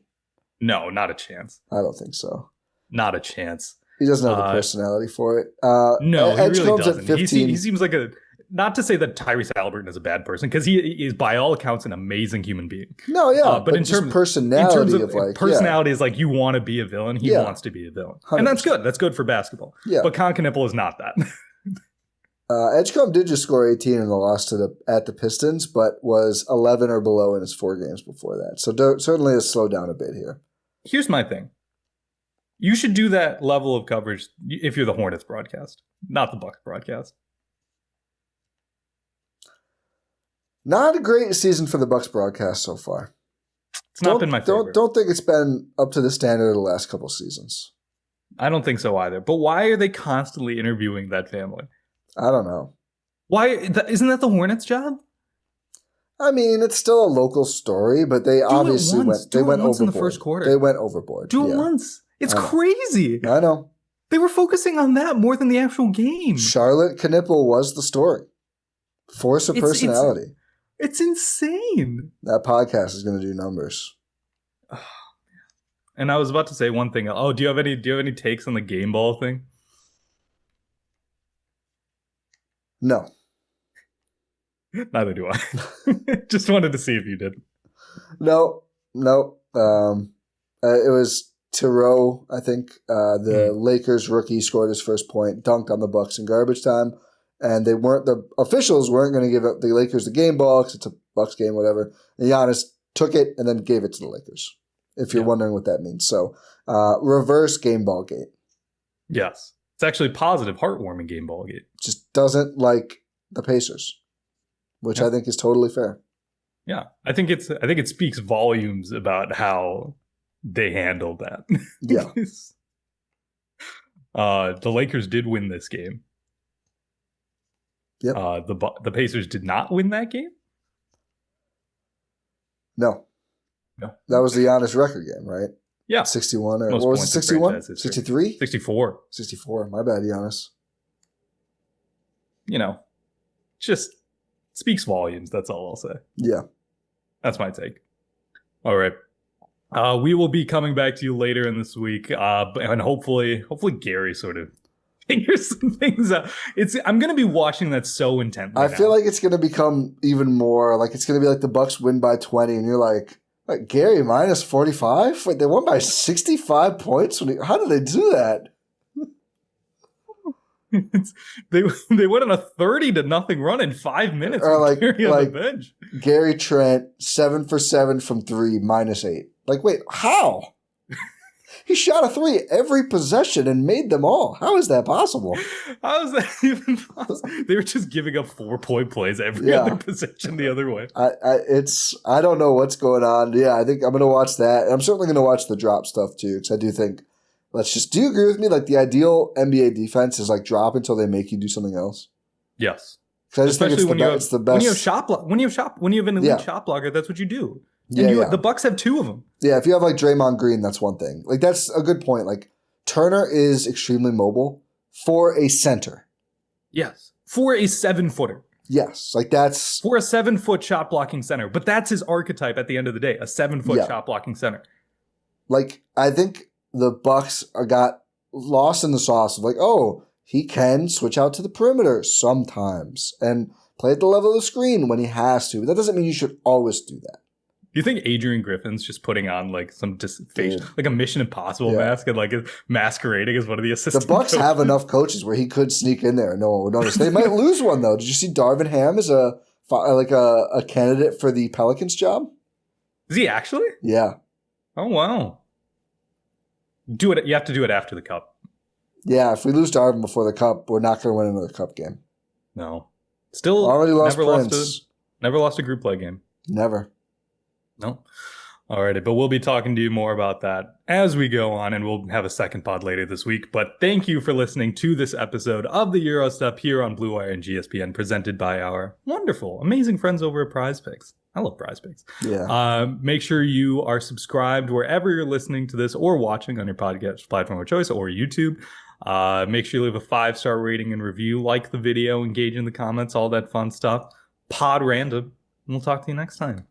No, not a chance. I don't think so. Not a chance. He doesn't have the personality for it. No, he really doesn't. At 15. He seems like not to say that Tyrese Halliburton is a bad person, because he is by all accounts an amazing human being. No, yeah, but in terms of personality, is like, you want to be a villain. He wants to be a villain, 100%. And that's good. That's good for basketball. Yeah, but Khan Knippel is not that. Edgecombe did just score 18 in the loss at the Pistons, but was 11 or below in his 4 games before that. So certainly has slowed down a bit here. Here's my thing. You should do that level of coverage if you're the Hornets broadcast, not the Bucks broadcast. Not a great season for the Bucks broadcast so far. It's not been my favorite. Don't think it's been up to the standard of the last couple seasons. I don't think so either. But why are they constantly interviewing that family? I don't know. Why isn't that the Hornets' job? I mean, it's still a local story, but they obviously went overboard. In the first quarter. They went overboard. Do it once. It's crazy. I know. They were focusing on that more than the actual game. Charlotte Knippel was the story. Force of personality. It's insane. That podcast is going to do numbers. And I was about to say one thing. Oh, do you have any takes on the game ball thing? No. Neither do I. Just wanted to see if you did. No. It was Thoreau, I think. The Lakers rookie scored his first point, dunked on the Bucks in garbage time, and the officials weren't going to give the Lakers the game ball because it's a Bucks game, whatever. And Giannis took it and then gave it to the Lakers, if you're wondering what that means. So, reverse game ball gate. Yes. It's actually positive, heartwarming game ball gate. Just doesn't like the Pacers, which I think is totally fair. Yeah. I think it speaks volumes about how they handled that. Yeah. The Lakers did win this game. Yep. The Pacers did not win that game? No. That was the Giannis record game, right? Yeah. 61 or what was it, 61? 63? 64. 64. My bad, Giannis. Just speaks volumes. That's all I'll say. Yeah. That's my take. All right. We will be coming back to you later in this week. And hopefully Gary sort of figures some things out. I'm going to be watching that so intently. I feel like it's going to become even more like it's going to be like the Bucks win by 20 and you're like Gary minus 45? Wait, they won by 65 points? How did they do that? They went on a 30-0 run in 5 minutes. Or like Gary on the bench. Gary Trent 7 for 7 from 3 minus 8. Like, wait, how? He shot a three every possession and made them all. How is that possible? How is that even possible? They were just giving up 4-point plays every other possession the other way. I don't know what's going on. Yeah, I think I'm going to watch that. I'm certainly going to watch the drop stuff too, because I do think, do you agree with me? Like the ideal NBA defense is like drop until they make you do something else. Yes. I just Especially think it's the best. When you have when you have an elite shot blocker, that's what you do. And the Bucks have 2 of them. Yeah, if you have like Draymond Green, that's one thing. Like that's a good point. Like Turner is extremely mobile for a center. Yes. For a 7-footer. Yes. Like that's for a 7-foot shot blocking center. But that's his archetype at the end of the day, a 7-foot shot blocking center. Like I think the Bucks got lost in the sauce of like, oh, he can switch out to the perimeter sometimes and play at the level of the screen when he has to. But that doesn't mean you should always do that. Do you think Adrian Griffin's just putting on like some like a Mission Impossible mask and like masquerading as one of the assistant The Bucks have enough coaches where he could sneak in there and no one would notice. They might lose one though. Did you see Darvin Ham as a candidate for the Pelicans job? Is he actually? Yeah. Oh wow. Do it. You have to do it after the Cup. Yeah, if we lose Darvin before the Cup, we're not going to win another Cup game. No. Still already lost Prince. Never lost a group play game. Never. No. Alrighty, but we'll be talking to you more about that as we go on, and we'll have a second pod later this week. But thank you for listening to this episode of the Gyro Step here on Blue Wire and GSPN, presented by our wonderful, amazing friends over at Prize Picks. I love Prize Picks. Yeah. Make sure you are subscribed wherever you're listening to this or watching on your podcast platform of choice or YouTube. Make sure you leave a 5-star rating and review, like the video, engage in the comments, all that fun stuff. Pod random. And we'll talk to you next time.